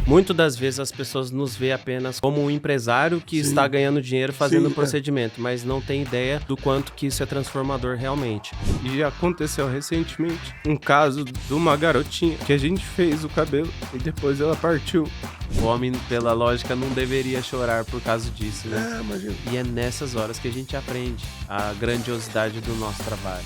Muitas das vezes as pessoas nos veem apenas como um empresário que está ganhando dinheiro fazendo um procedimento, mas não tem ideia do quanto que isso é transformador realmente. E aconteceu recentemente um caso de uma garotinha que a gente fez o cabelo e depois ela partiu. O homem, pela lógica, não deveria chorar por causa disso, né? Imagina. E é nessas horas que a gente aprende a grandiosidade do nosso trabalho.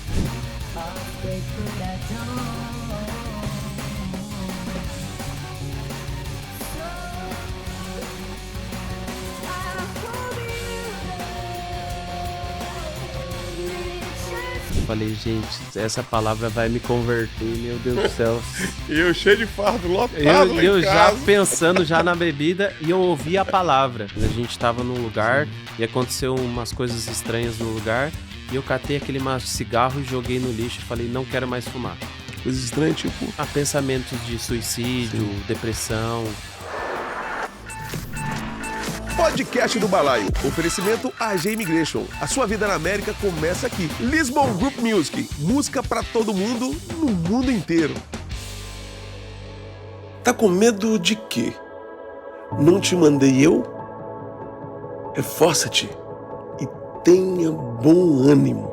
Falei, gente, essa palavra vai me converter, meu Deus do céu. E eu cheio de fardo, lotado Eu já pensando já na bebida e eu ouvi a palavra. A gente tava num lugar e aconteceu umas coisas estranhas no lugar e eu catei aquele maço de cigarro e joguei no lixo e falei, não quero mais fumar. Coisas estranhas, tipo... Pensamentos de suicídio, depressão... Podcast do Balaio. Oferecimento AG Immigration. A sua vida na América começa aqui. Lisbon Group Music. Música pra todo mundo, no mundo inteiro. Tá com medo de quê? Não te mandei eu? Reforça-te e tenha bom ânimo.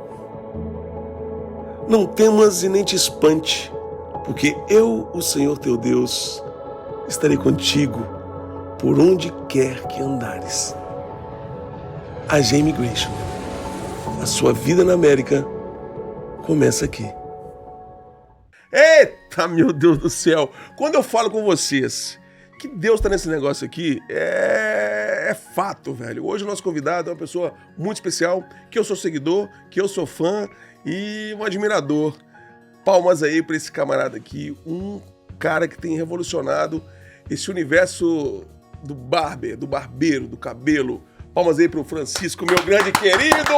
Não temas e nem te espante, porque eu, o Senhor teu Deus, estarei contigo por onde quer que andares. AG Immigration. A sua vida na América começa aqui. Eita, meu Deus do céu! Quando eu falo com vocês que Deus está nesse negócio aqui, é fato, velho. Hoje o nosso convidado é uma pessoa muito especial, que eu sou seguidor, que eu sou fã e um admirador. Palmas aí para esse camarada aqui, um cara que tem revolucionado esse universo do barbeiro, do cabelo. Palmas aí pro Francisco, meu grande querido,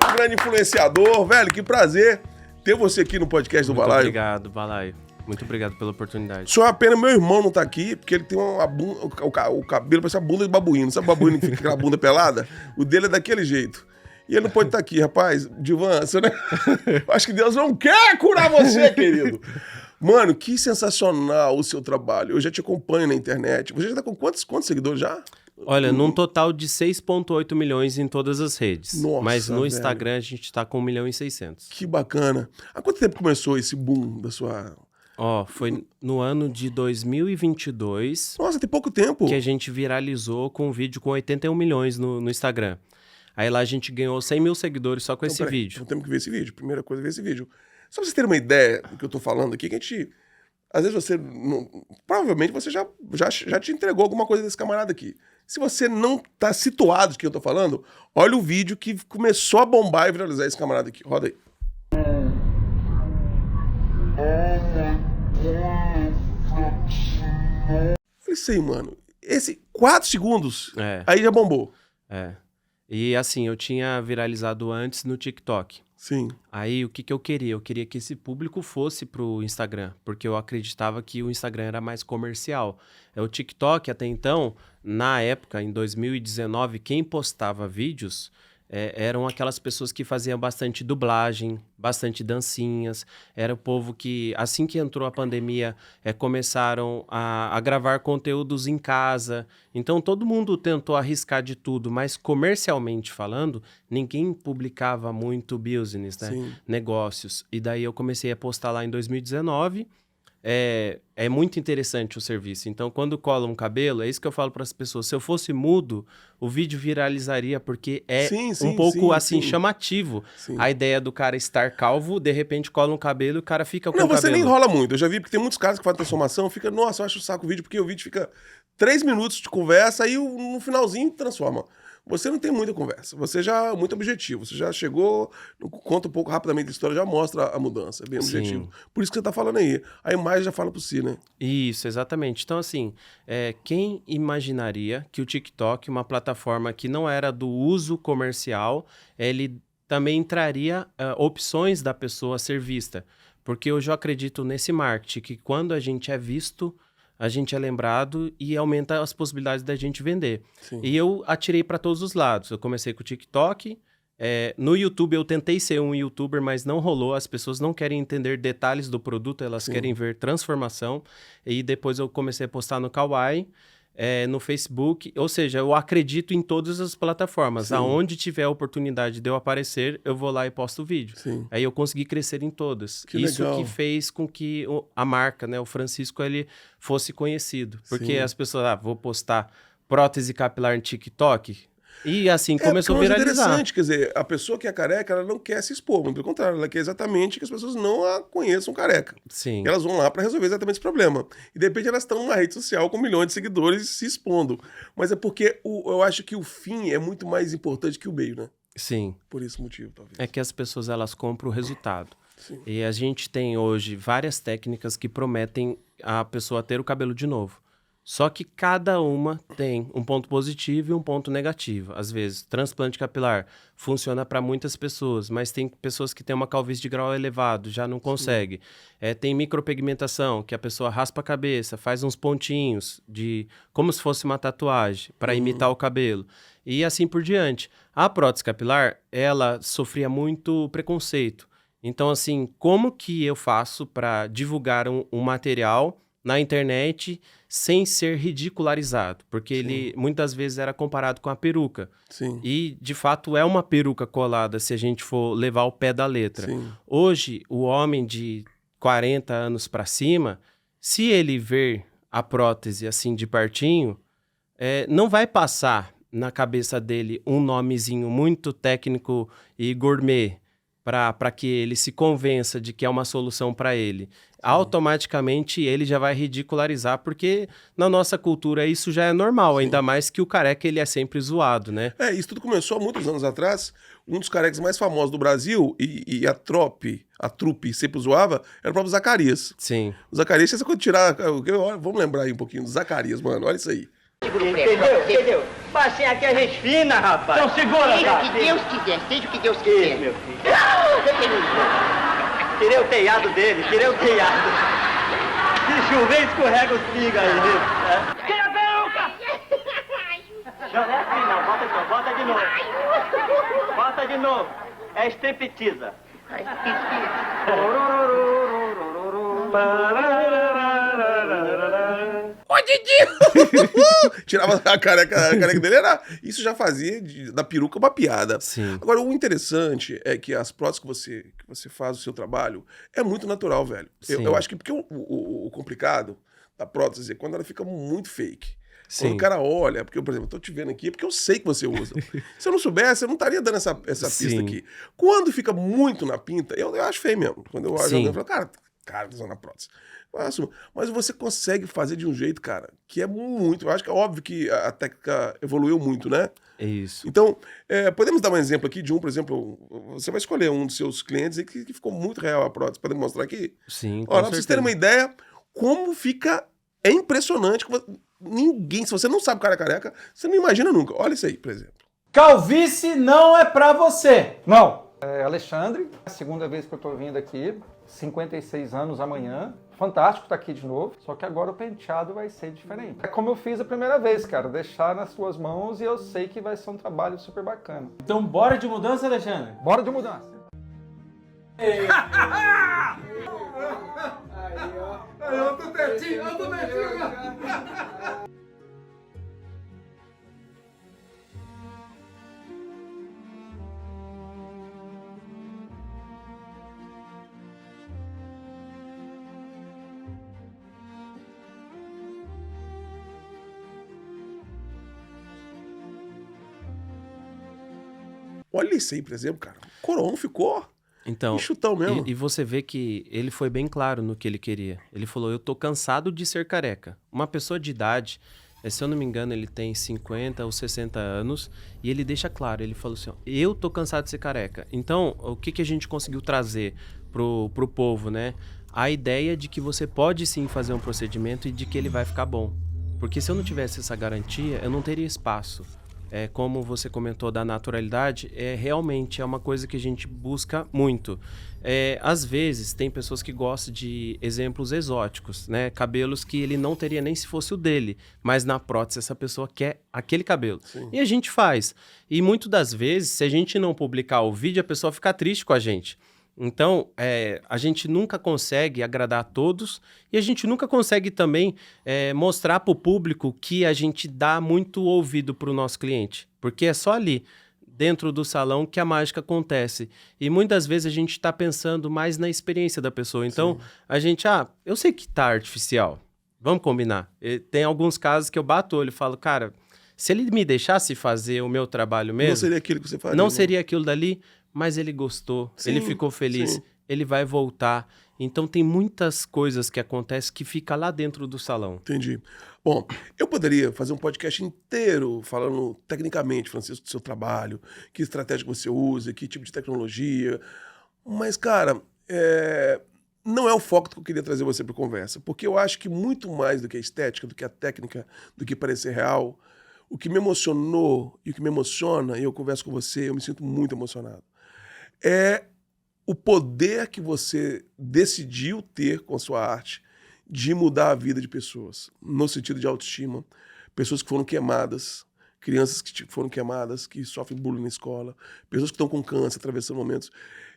um grande influenciador. Velho, que prazer ter você aqui no podcast do Balaio. Muito obrigado, Balaio. Muito obrigado pela oportunidade. Só a pena meu irmão não tá aqui, porque ele tem uma bunda, o cabelo parece a bunda de babuíno. Sabe o babuíno que fica com aquela bunda pelada? O dele é daquele jeito. E ele não pode estar aqui, rapaz. Divan, você não... acho que Deus não quer curar você, querido. Mano, que sensacional o seu trabalho. Eu já te acompanho na internet. Você já tá com quantos seguidores já? Olha, num total de 6,8 milhões em todas as redes. Nossa, mas no velho. Instagram a gente tá com 1,6 milhões. Que bacana. Há quanto tempo começou esse boom da sua... Foi no ano de 2022 Nossa, tem pouco tempo. que a gente viralizou com um vídeo com 81 milhões no Instagram. Aí lá a gente ganhou 100 mil seguidores só com esse vídeo. Então temos que ver esse vídeo. Primeira coisa é ver esse vídeo. Só pra vocês terem uma ideia do que eu tô falando aqui, que a gente... Às vezes você... provavelmente você já te entregou alguma coisa desse camarada aqui. Se você não tá situado do que eu tô falando, olha o vídeo que começou a bombar e viralizar esse camarada aqui. Roda aí. Falei, sei, mano. Esse 4 segundos, aí já bombou. E assim, eu tinha viralizado antes no TikTok. Sim. Aí, o que eu queria? Eu queria que esse público fosse pro Instagram, porque eu acreditava que o Instagram era mais comercial. O TikTok, até então, na época, em 2019, quem postava vídeos eram aquelas pessoas que faziam bastante dublagem, bastante dancinhas. Era o povo que, assim que entrou a pandemia, começaram a gravar conteúdos em casa. Então, todo mundo tentou arriscar de tudo, mas comercialmente falando, ninguém publicava muito business, né? Sim. Negócios. E daí eu comecei a postar lá em 2019. É muito interessante o serviço. Então, quando cola um cabelo, é isso que eu falo para as pessoas. Se eu fosse mudo, o vídeo viralizaria, porque um pouco chamativo. Sim. A ideia do cara estar calvo, de repente cola um cabelo e o cara fica com o Não, cabelo. você nem enrola muito. Eu já vi, porque tem muitos caras que fazem transformação, fica, nossa, eu acho o saco o vídeo, porque o vídeo fica 3 minutos de conversa, aí no finalzinho transforma. Você não tem muita conversa, você já é muito objetivo, você já chegou, conta um pouco rapidamente a história, já mostra a mudança, é bem objetivo. Por isso que você tá falando aí, a imagem já fala por si, né? Isso, exatamente. Então, assim, quem imaginaria que o TikTok, uma plataforma que não era do uso comercial, ele também traria opções da pessoa ser vista? Porque hoje eu acredito nesse marketing, que quando a gente é visto, a gente é lembrado e aumenta as possibilidades da gente vender. Sim. E eu atirei para todos os lados. Eu comecei com o TikTok, No YouTube eu tentei ser um youtuber, mas não rolou. As pessoas não querem entender detalhes do produto, elas querem ver transformação. E depois eu comecei a postar no Kawaii, no Facebook. Ou seja, eu acredito em todas as plataformas. Sim. Aonde tiver a oportunidade de eu aparecer, eu vou lá e posto o vídeo. Sim. Aí eu consegui crescer em todas. Que Isso legal. que fez com que a marca, né, o Francisco, ele fosse conhecido. Porque Sim. as pessoas, vou postar prótese capilar no TikTok. E assim começou a porque é uma coisa viralizar. interessante, quer dizer, a pessoa que é careca, ela não quer se expor, muito pelo contrário, ela quer exatamente que as pessoas não a conheçam careca. Sim. E elas vão lá para resolver exatamente esse problema. E de repente elas estão numa rede social com milhões de seguidores se expondo. Mas é porque eu acho que o fim é muito mais importante que o meio, né? Sim. Por esse motivo, talvez. É que as pessoas elas compram o resultado. Sim. E a gente tem hoje várias técnicas que prometem a pessoa ter o cabelo de novo. Só que cada uma tem um ponto positivo e um ponto negativo. Às vezes, transplante capilar funciona para muitas pessoas, mas tem pessoas que têm uma calvície de grau elevado, já não consegue. Tem micropigmentação, que a pessoa raspa a cabeça, faz uns pontinhos, como se fosse uma tatuagem, para imitar o cabelo. E assim por diante. A prótese capilar, ela sofria muito preconceito. Então, assim, como que eu faço para divulgar um material na internet sem ser ridicularizado? Porque ele muitas vezes era comparado com a peruca. Sim. E, de fato, é uma peruca colada se a gente for levar o pé da letra. Sim. Hoje, o homem de 40 anos para cima, se ele ver a prótese assim de pertinho, não vai passar na cabeça dele um nomezinho muito técnico e gourmet para que ele se convença de que é uma solução para ele. Automaticamente ele já vai ridicularizar, porque na nossa cultura isso já é normal, ainda mais que o careca ele é sempre zoado, né? Isso tudo começou há muitos anos atrás. Um dos carecas mais famosos do Brasil e a trupe sempre zoava, era o próprio Zacarias. Sim. O Zacarias, se você tirar... Vamos lembrar aí um pouquinho do Zacarias, mano. Olha isso aí. Entendeu? Baixinha aqui a gente fina, rapaz. Então segura, Seja cara. o que Deus quiser, seja o que Deus quiser. Meu filho. Tirei o telhado dele, tirei o telhado. Se chover, escorrega os pingos aí. Tira a peruca! Não é assim não, bota de novo. Bota de novo. É striptease. Ô, Didi! Tirava a careca dele, isso já fazia da peruca uma piada. Sim. Agora, o interessante é que as próteses que você faz o seu trabalho é muito natural, velho. Eu acho que porque o complicado da prótese é quando ela fica muito fake. Quando Sim. o cara olha, porque, por exemplo, eu tô te vendo aqui porque eu sei que você usa. Se eu não soubesse, eu não estaria dando essa pista Sim. aqui. Quando fica muito na pinta, eu acho feio mesmo. Quando eu olho Sim. alguém, eu falo, cara, tá usando a prótese. Mas você consegue fazer de um jeito, cara, que é muito... Eu acho que é óbvio que a técnica evoluiu muito, né? É isso. Então, podemos dar um exemplo aqui de por exemplo, você vai escolher um dos seus clientes aí que ficou muito real a prótese. Podemos mostrar aqui? Sim, com Olha, pra vocês terem uma certeza. ideia, como fica... É impressionante. Ninguém, se você não sabe o cara é careca, você não imagina nunca. Olha isso aí, por exemplo. Calvície não é pra você. Não. Alexandre, a segunda vez que eu tô vindo aqui, 56 anos amanhã. Fantástico estar aqui de novo, só que agora o penteado vai ser diferente. É como eu fiz a primeira vez, cara, deixar nas suas mãos e eu sei que vai ser um trabalho super bacana. Então bora de mudança, Alexandre? Bora de mudança. Olha isso aí, por exemplo, cara. O Coron ficou Então, enxutão mesmo. e você vê que ele foi bem claro no que ele queria. Ele falou, eu tô cansado de ser careca. Uma pessoa de idade, se eu não me engano, ele tem 50 ou 60 anos, e ele deixa claro, ele falou assim, ó, eu tô cansado de ser careca. Então, o que a gente conseguiu trazer pro povo, né? A ideia de que você pode sim fazer um procedimento e de que ele vai ficar bom. Porque se eu não tivesse essa garantia, eu não teria espaço. como você comentou da naturalidade, realmente é uma coisa que a gente busca muito. Às vezes, tem pessoas que gostam de exemplos exóticos, né? Cabelos que ele não teria nem se fosse o dele, mas na prótese essa pessoa quer aquele cabelo. Sim. E a gente faz. E muitas das vezes, se a gente não publicar o vídeo, a pessoa fica triste com a gente. Então, a gente nunca consegue agradar a todos e a gente nunca consegue também mostrar para o público que a gente dá muito ouvido para o nosso cliente, porque é só ali, dentro do salão, que a mágica acontece. E muitas vezes a gente está pensando mais na experiência da pessoa. Então, a gente, eu sei que tá artificial, vamos combinar. Tem alguns casos que eu bato o olho e falo, cara, se ele me deixasse fazer o meu trabalho mesmo... Não seria aquilo que você faria. Não seria aquilo dali... Mas ele gostou, Sim, ele ficou feliz, sim. ele vai voltar. Então tem muitas coisas que acontecem que fica lá dentro do salão. Entendi. Bom, eu poderia fazer um podcast inteiro falando tecnicamente, Francisco, do seu trabalho, que estratégia que você usa, que tipo de tecnologia. Mas, cara, não é o foco que eu queria trazer você para conversa. Porque eu acho que muito mais do que a estética, do que a técnica, do que parecer real, o que me emocionou e o que me emociona, e eu converso com você, eu me sinto muito emocionado, é o poder que você decidiu ter com a sua arte de mudar a vida de pessoas, no sentido de autoestima, pessoas que foram queimadas, crianças que foram queimadas, que sofrem bullying na escola, pessoas que estão com câncer, atravessando momentos.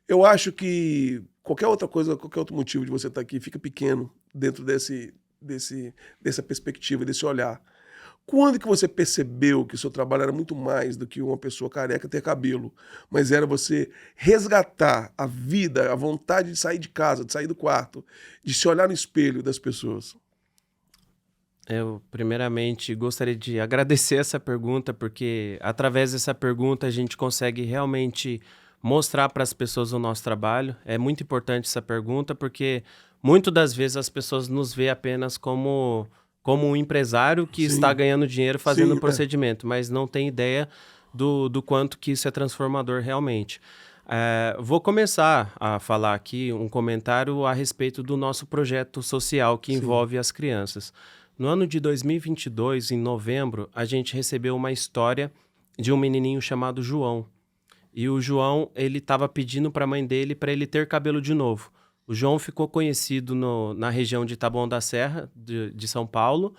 Eu acho que qualquer outra coisa, qualquer outro motivo de você estar aqui fica pequeno dentro dessa perspectiva, desse olhar. Quando que você percebeu que o seu trabalho era muito mais do que uma pessoa careca ter cabelo, mas era você resgatar a vida, a vontade de sair de casa, de sair do quarto, de se olhar no espelho das pessoas? Eu, primeiramente, gostaria de agradecer essa pergunta, porque através dessa pergunta a gente consegue realmente mostrar para as pessoas o nosso trabalho. É muito importante essa pergunta, porque muitas das vezes as pessoas nos veem apenas como um empresário que Sim. está ganhando dinheiro fazendo Sim, um procedimento, mas não tem ideia do quanto que isso é transformador realmente. Vou começar a falar aqui um comentário a respeito do nosso projeto social que envolve as crianças. No ano de 2022, em novembro, a gente recebeu uma história de um menininho chamado João. E o João, ele estava pedindo para a mãe dele para ele ter cabelo de novo. O João ficou conhecido na região de Taboão da Serra, de São Paulo,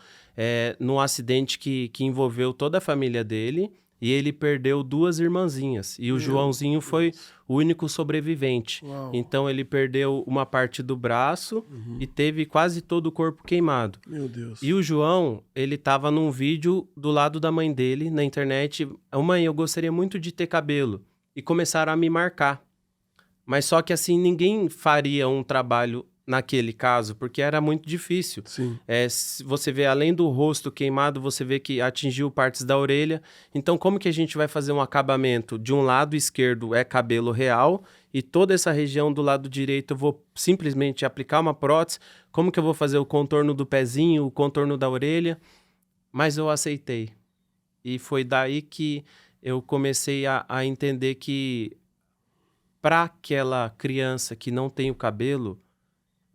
num acidente que envolveu toda a família dele, e ele perdeu 2 irmãzinhas. E o Joãozinho foi o único sobrevivente. Uau. Então ele perdeu uma parte do braço e teve quase todo o corpo queimado. Meu Deus. E o João, ele estava num vídeo do lado da mãe dele, na internet. Mãe, eu gostaria muito de ter cabelo. E começaram a me marcar. Mas só que assim, ninguém faria um trabalho naquele caso, porque era muito difícil. Sim. Você vê, além do rosto queimado, você vê que atingiu partes da orelha. Então, como que a gente vai fazer um acabamento? De um lado esquerdo é cabelo real, e toda essa região do lado direito eu vou simplesmente aplicar uma prótese. Como que eu vou fazer o contorno do pezinho, o contorno da orelha? Mas eu aceitei. E foi daí que eu comecei a entender que para aquela criança que não tem o cabelo,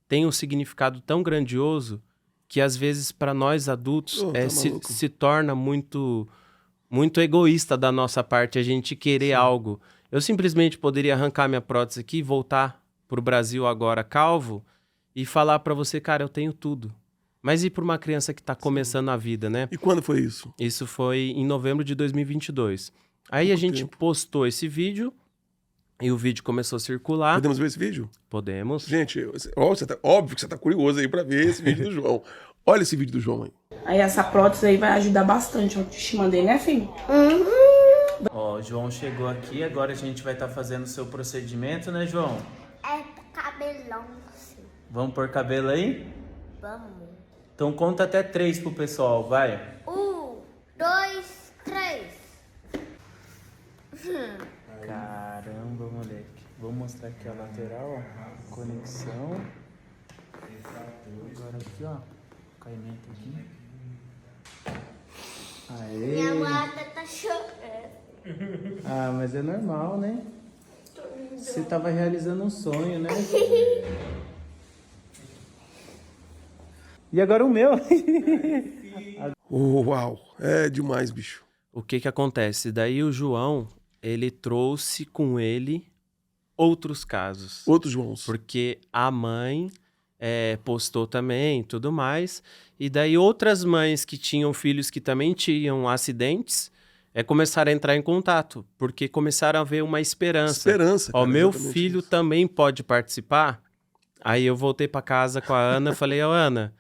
tem um significado tão grandioso que às vezes para nós adultos se torna muito, muito egoísta da nossa parte a gente querer algo. Eu simplesmente poderia arrancar minha prótese aqui, voltar pro Brasil agora calvo e falar para você, cara, eu tenho tudo. Mas e para uma criança que está começando a vida, né? E quando foi isso? Isso foi em novembro de 2022. Aí a gente postou esse vídeo e o vídeo começou a circular. Podemos ver esse vídeo? Podemos. Gente, óbvio que você tá curioso aí pra ver esse vídeo do João. Olha esse vídeo do João aí. Aí essa prótese aí vai ajudar bastante a autoestima dele, né, filho? Ó, o João chegou aqui, agora a gente vai estar fazendo o seu procedimento, né, João? É cabelão, sim. Vamos pôr cabelo aí? Vamos. Então conta até 3 pro pessoal, vai. 1, 2, 3. Caramba, moleque. Vou mostrar aqui a lateral, ó. Conexão. Agora aqui, ó. Caimento aqui. Aê. Minha guarda tá chorando. Ah, mas é normal, né? Você tava realizando um sonho, né? E agora o meu. Uau, é demais, bicho. o que que acontece? Daí o João, ele trouxe com ele outros casos. Outros Joãos. Porque a mãe postou também, tudo mais. E daí outras mães que tinham filhos que também tinham acidentes começaram a entrar em contato. Porque começaram a ver uma esperança. Esperança, Ó, cara, meu exatamente filho isso. também pode participar? Aí eu voltei para casa com a Ana e falei, ó, Ana,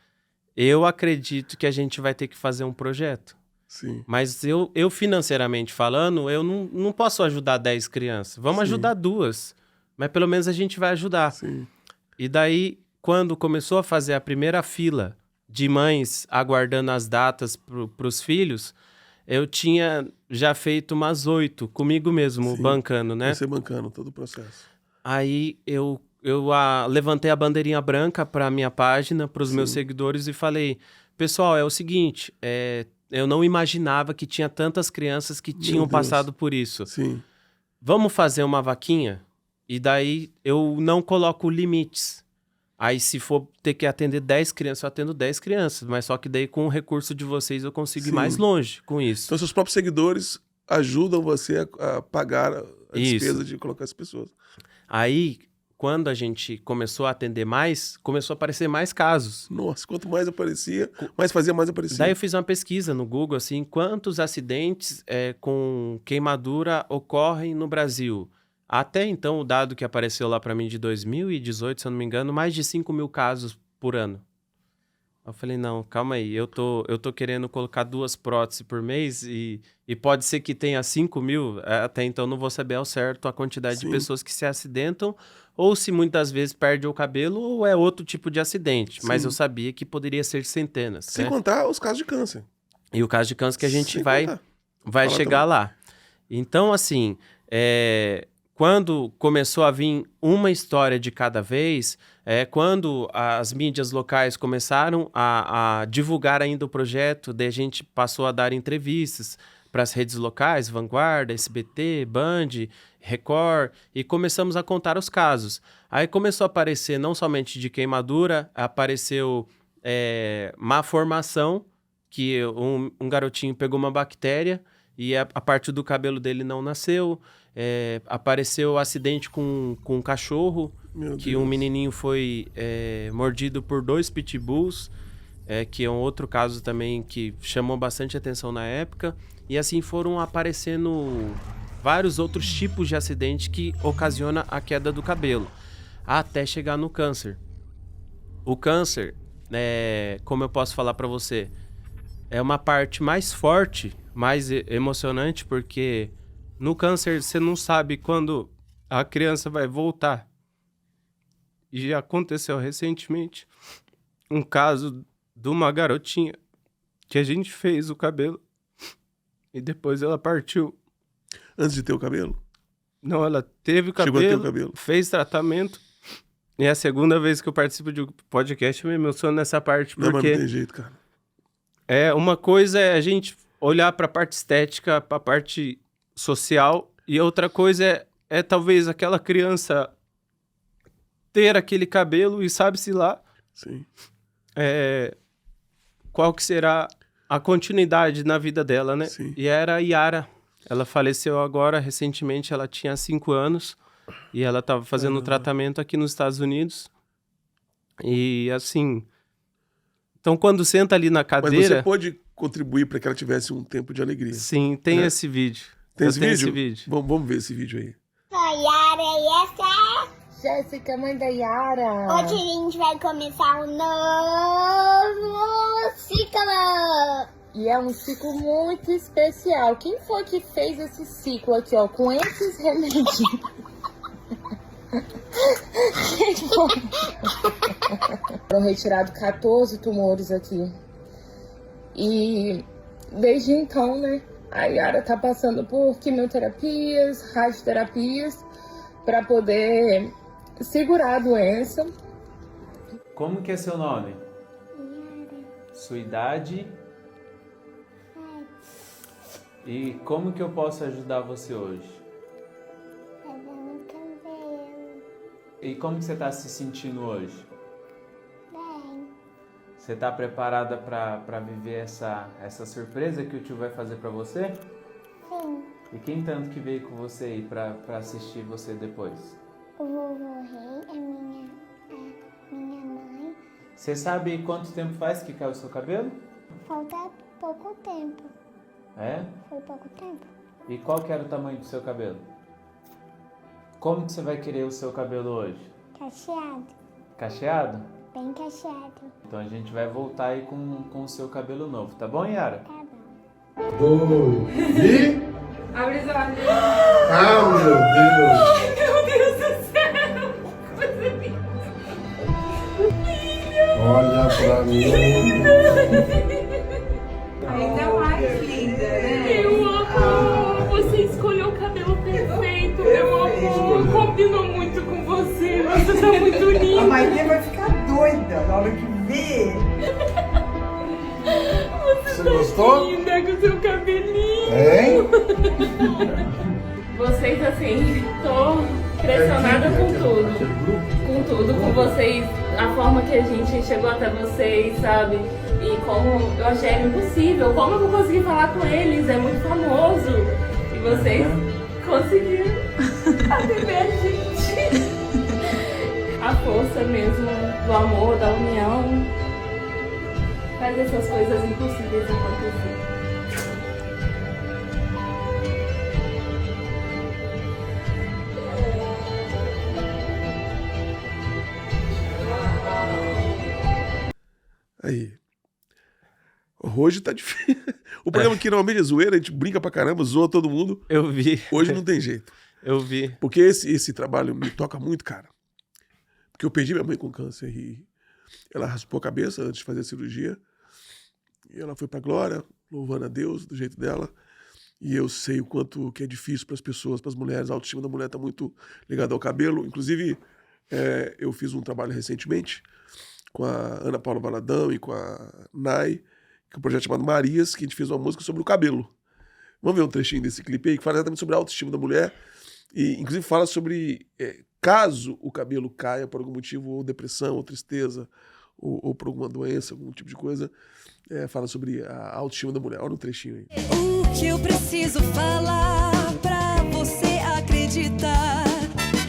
eu acredito que a gente vai ter que fazer um projeto. Sim. Mas eu financeiramente falando, eu não posso ajudar 10 crianças. Vamos Sim. ajudar 2. Mas pelo menos a gente vai ajudar. Sim. E daí, quando começou a fazer a primeira fila de mães aguardando as datas para os filhos, eu tinha já feito umas 8 comigo mesmo, Sim. bancando, né? Você bancando todo o processo. Aí eu levantei a bandeirinha branca para minha página, para os meus seguidores e falei, pessoal, é o seguinte, eu não imaginava que tinha tantas crianças que tinham Deus. passado por isso. Sim. Vamos fazer uma vaquinha? E daí eu não coloco limites. Aí se for ter que atender 10 crianças, eu atendo 10 crianças. Mas só que daí com o recurso de vocês eu consigo ir Sim. mais longe com isso. Então seus próprios seguidores ajudam você a pagar a despesa de colocar as pessoas. Aí, quando a gente começou a atender mais, começou a aparecer mais casos. Nossa, quanto mais aparecia, mais fazia, mais aparecia. Daí eu fiz uma pesquisa no Google, assim, quantos acidentes com queimadura ocorrem no Brasil? Até então, o dado que apareceu lá para mim de 2018, se eu não me engano, mais de 5 mil casos por ano. Eu falei, não, calma aí, eu tô querendo colocar 2 próteses por mês e pode ser que tenha 5 mil, até então não vou saber ao certo a quantidade de pessoas que se acidentam ou se muitas vezes perde o cabelo ou é outro tipo de acidente. Mas eu sabia que poderia ser centenas. Sem né? contar os casos de câncer. E o caso de câncer que a gente Sem vai contar. chegar lá. Então, assim, quando começou a vir uma história de cada vez, quando as mídias locais começaram a divulgar ainda o projeto, daí a gente passou a dar entrevistas para as redes locais, Vanguarda, SBT, Band, Record, e começamos a contar os casos. Aí começou a aparecer não somente de queimadura, apareceu má formação, que um garotinho pegou uma bactéria e a parte do cabelo dele não nasceu. Apareceu acidente com um cachorro, que um menininho foi mordido por 2 pitbulls, que é um outro caso também que chamou bastante atenção na época. E assim foram aparecendo vários outros tipos de acidente que ocasiona a queda do cabelo, até chegar no câncer. O câncer, como eu posso falar para você, é uma parte mais forte, mais emocionante, porque no câncer você não sabe quando a criança vai voltar. E aconteceu recentemente um caso de uma garotinha que a gente fez o cabelo e depois ela partiu. Antes de ter o cabelo? Não, ela teve o Chegou a ter cabelo, o cabelo. fez tratamento. E é a segunda vez que eu participo de um podcast, eu me emociono nessa parte, porque... Não, mas não tem jeito, cara. Uma coisa é a gente olhar para a parte estética, para a parte social, e outra coisa é talvez aquela criança ter aquele cabelo e sabe-se lá Sim. qual que será a continuidade na vida dela, né? Sim. E era a Yara. Ela faleceu agora, recentemente, ela tinha 5 anos e ela estava fazendo tratamento aqui nos Estados Unidos. E assim... Então, quando senta ali na cadeira... Mas você pode contribuir para que ela tivesse um tempo de alegria. Sim, tem esse vídeo. Tem Eu esse tenho vídeo? esse vídeo. Vamos ver esse vídeo aí. Oi, Yara, e essa é... Jéssica, mãe da Yara. Hoje a gente vai começar um novo ciclo. E é um ciclo muito especial. Quem foi que fez esse ciclo aqui, ó, com esses remédios? Quem foi? Foram retirados 14 tumores aqui. E desde então, né, a Yara tá passando por quimioterapias, radioterapias, para poder segurar a doença. Como que é seu nome? Sua idade? E como que eu posso ajudar você hoje? Fazendo cabelo. E como que você está se sentindo hoje? Bem. Você está preparada para viver essa surpresa que o tio vai fazer para você? Sim. E quem tanto que veio com você aí pra assistir você depois? O vovô Rei, a minha mãe. Você sabe quanto tempo faz que caiu o seu cabelo? Falta pouco tempo. É? Foi pouco tempo. E qual que era o tamanho do seu cabelo? Como que você vai querer o seu cabelo hoje? Cacheado. Cacheado? Bem cacheado. Então a gente vai voltar aí com o seu cabelo novo, tá bom, Yara? Tá bom. E? Abre os olhos. Ah, meu Deus! Meu Deus do céu. Coisa linda. Olha pra mim. Ainda mais linda, né? Meu amor, você escolheu o cabelo perfeito, meu amor. Combinou muito com você, você tá muito linda. A Maite vai ficar doida na hora que ver. Você tá gostou? linda com seu cabelinho. Hein? Vocês, assim, tô impressionada com tudo. Com tudo, com vocês, a forma que a gente chegou até vocês, sabe? E como eu achei impossível, como eu vou conseguir falar com eles, é muito famoso. E vocês conseguiram atender a gente. A força mesmo do amor, da união, faz essas coisas impossíveis acontecer. Aí. Hoje tá difícil. O programa que normalmente é zoeira, a gente brinca pra caramba, zoa todo mundo. Eu vi. Hoje não tem jeito. Eu vi. Porque esse trabalho me toca muito, cara. Porque eu perdi minha mãe com câncer e ela raspou a cabeça antes de fazer a cirurgia. E ela foi pra glória, louvando a Deus do jeito dela. E eu sei o quanto que é difícil para as pessoas, para as mulheres. A autoestima da mulher tá muito ligada ao cabelo. Inclusive, eu fiz um trabalho recentemente com a Ana Paula Valadão e com a Nai, que é um projeto chamado Marias, que a gente fez uma música sobre o cabelo. Vamos ver um trechinho desse clipe aí, que fala exatamente sobre a autoestima da mulher. E, inclusive, fala sobre caso o cabelo caia por algum motivo, ou depressão, ou tristeza, ou por alguma doença, algum tipo de coisa, fala sobre a autoestima da mulher. Olha um trechinho aí. O que eu preciso falar pra você acreditar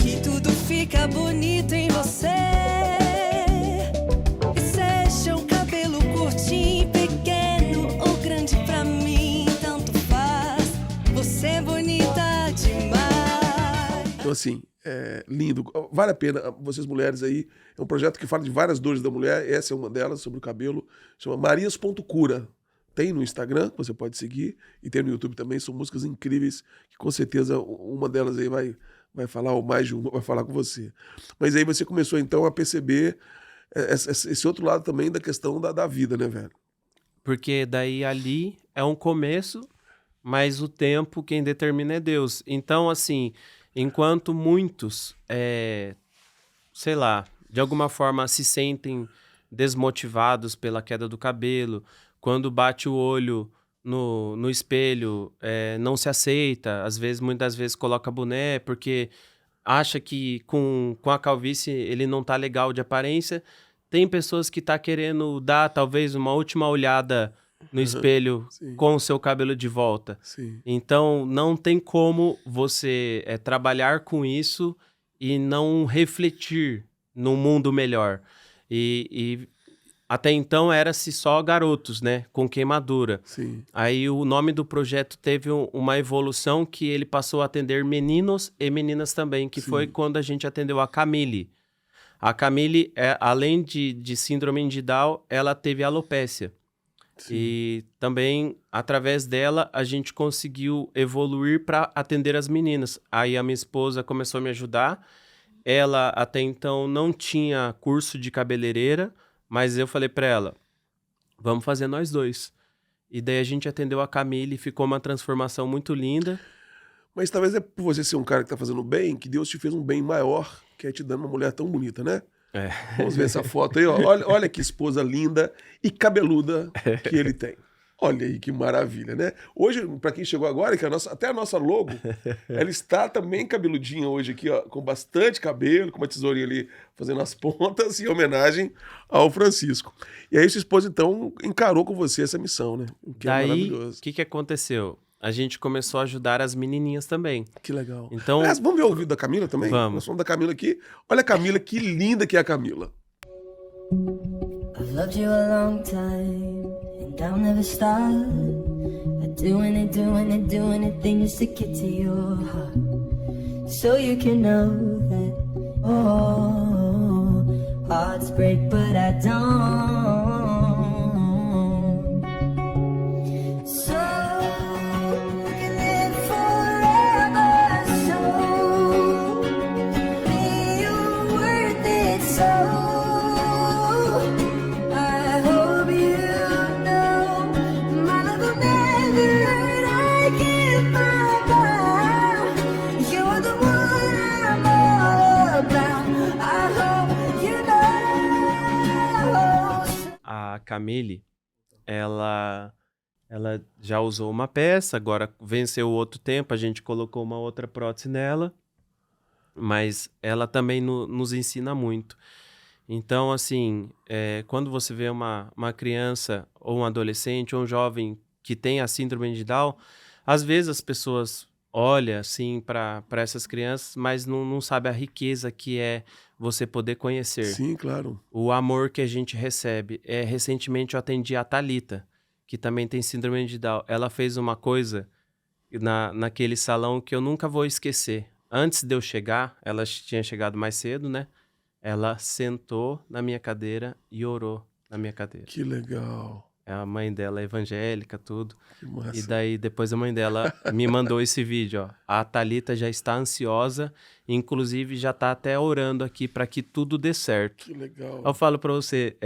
que tudo fica bonito em você? E seja o cabelo curtinho, pequeno ou grande, pra mim tanto faz. Você é bonita demais. Então, assim, lindo. Vale a pena, vocês mulheres aí. É um projeto que fala de várias dores da mulher. Essa é uma delas, sobre o cabelo. Chama Marias.cura. Tem no Instagram, você pode seguir. E tem no YouTube também. São músicas incríveis que, com certeza, uma delas aí vai falar, ou mais de uma vai falar com você. Mas aí você começou, então, a perceber esse outro lado também da questão da vida, né, velho? Porque daí ali é um começo, mas o tempo quem determina é Deus. Então, assim, enquanto muitos, sei lá, de alguma forma se sentem desmotivados pela queda do cabelo, quando bate o olho no espelho, não se aceita, muitas vezes coloca boné, porque acha que com a calvície ele não tá legal de aparência. Tem pessoas que tá querendo dar talvez uma última olhada no espelho com o seu cabelo de volta. Sim. Então não tem como você trabalhar com isso e não refletir num mundo melhor. E até então era-se só garotos, né? Com queimadura. Sim. Aí o nome do projeto teve uma evolução que ele passou a atender meninos e meninas também, que foi quando a gente atendeu a Camille. A Camille, além de síndrome de Down, ela teve alopécia. Sim. E também, através dela, a gente conseguiu evoluir para atender as meninas. Aí a minha esposa começou a me ajudar. Ela, até então, não tinha curso de cabeleireira, mas eu falei para ela, vamos fazer nós dois. E daí a gente atendeu a Camille, ficou uma transformação muito linda. Mas talvez é por você ser um cara que tá fazendo bem, que Deus te fez um bem maior, que é te dando uma mulher tão bonita, né? Vamos ver essa foto aí, ó. Olha que esposa linda e cabeluda que ele tem. Olha aí que maravilha, né? Hoje, para quem chegou agora, que até a nossa logo, ela está também cabeludinha hoje aqui, ó, com bastante cabelo, com uma tesourinha ali fazendo as pontas, em homenagem ao Francisco. E aí sua esposa, então, encarou com você essa missão, né? O que é daí, maravilhoso. O que aconteceu? a gente começou a ajudar as menininhas também. Que legal. Então, Aliás, vamos ver o vídeo da Camila também? Vamos. Nós somos da Camila aqui. Olha a Camila, que linda que é a Camila. I've loved you a long time, and I'll never stop. Doing anything just to get to your heart, so you can know that, oh, hearts break but I don't. So we can live forever, so be you worth it, so I hope you know my love will never hurt. I give my love. You're the one I'm all about. I hope you know. a Camille, ela já usou uma peça, agora venceu o outro tempo, a gente colocou uma outra prótese nela, mas ela também nos ensina muito. Então, assim, quando você vê uma criança, ou um adolescente, ou um jovem que tem a síndrome de Down, às vezes as pessoas olham, assim, para essas crianças, mas não sabe a riqueza que é você poder conhecer. Sim, claro. O amor que a gente recebe. Recentemente eu atendi a Thalita, que também tem síndrome de Down. Ela fez uma coisa naquele salão que eu nunca vou esquecer. Antes de eu chegar, ela tinha chegado mais cedo, né? Ela sentou na minha cadeira e orou na minha cadeira. Que legal. A mãe dela é evangélica, tudo. Que massa. E daí, depois a mãe dela me mandou esse vídeo, ó. A Thalita já está ansiosa, inclusive já está até orando aqui para que tudo dê certo. Que legal. Eu falo para você,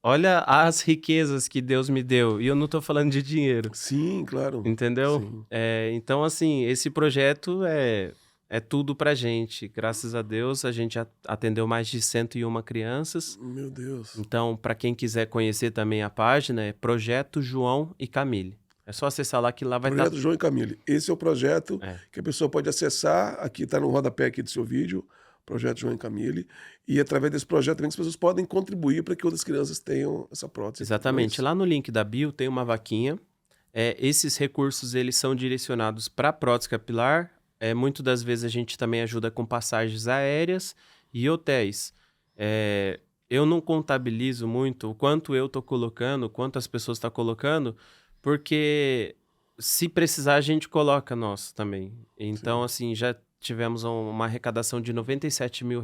olha as riquezas que Deus me deu. E eu não tô falando de dinheiro. Sim, claro. Entendeu? Sim. Então, assim, esse projeto é tudo pra gente. Graças a Deus, a gente atendeu mais de 101 crianças. Meu Deus. Então, para quem quiser conhecer também a página, é Projeto João e Camille. É só acessar lá que lá vai estar... Projeto João e Camille. Esse é o projeto que a pessoa pode acessar. Aqui está no rodapé aqui do seu vídeo. Projeto João e Camille. E através desse projeto também as pessoas podem contribuir para que outras crianças tenham essa prótese. Exatamente. Lá no link da bio tem uma vaquinha. Esses recursos, eles são direcionados para prótese capilar. Muitas das vezes a gente também ajuda com passagens aéreas e hotéis. Eu não contabilizo muito o quanto eu estou colocando, quanto as pessoas estão colocando, porque se precisar a gente coloca nosso também. Então, assim, já tivemos uma arrecadação de R$97 mil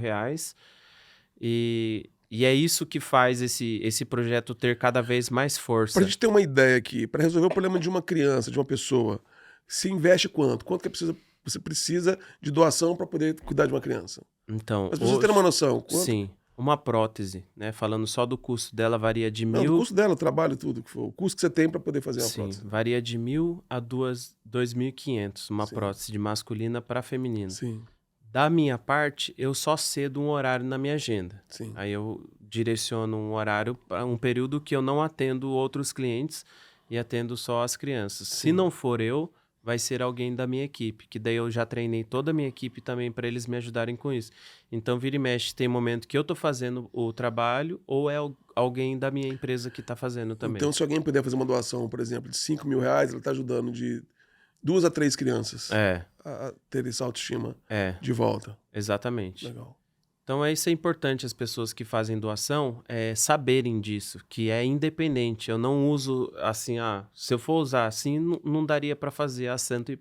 e é isso que faz esse projeto ter cada vez mais força. Para a gente ter uma ideia aqui, para resolver o problema de uma criança, de uma pessoa, se investe quanto? Quanto que você precisa de doação para poder cuidar de uma criança? Então, as pessoas terem uma noção. Quanto? Sim, uma prótese, né? Falando só do custo dela, varia de Não, mil... o custo dela, o trabalho, tudo que for. O custo que você tem para poder fazer uma prótese. Sim, varia de 1.000 a 2.500, uma prótese de masculina para feminina. Sim. Da minha parte, eu só cedo um horário na minha agenda. Sim. Aí eu direciono um horário para um período que eu não atendo outros clientes e atendo só as crianças. Sim. Se não for eu, vai ser alguém da minha equipe, que daí eu já treinei toda a minha equipe também para eles me ajudarem com isso. Então, vira e mexe, tem momento que eu tô fazendo o trabalho ou é alguém da minha empresa que tá fazendo também. Então, se alguém puder fazer uma doação, por exemplo, de R$5 mil, ele tá ajudando de 2 a 3 crianças a ter essa autoestima de volta. Exatamente. Legal. Então, isso é importante as pessoas que fazem doação saberem disso, que é independente. Eu não uso assim, se eu for usar assim, não daria para fazer a 101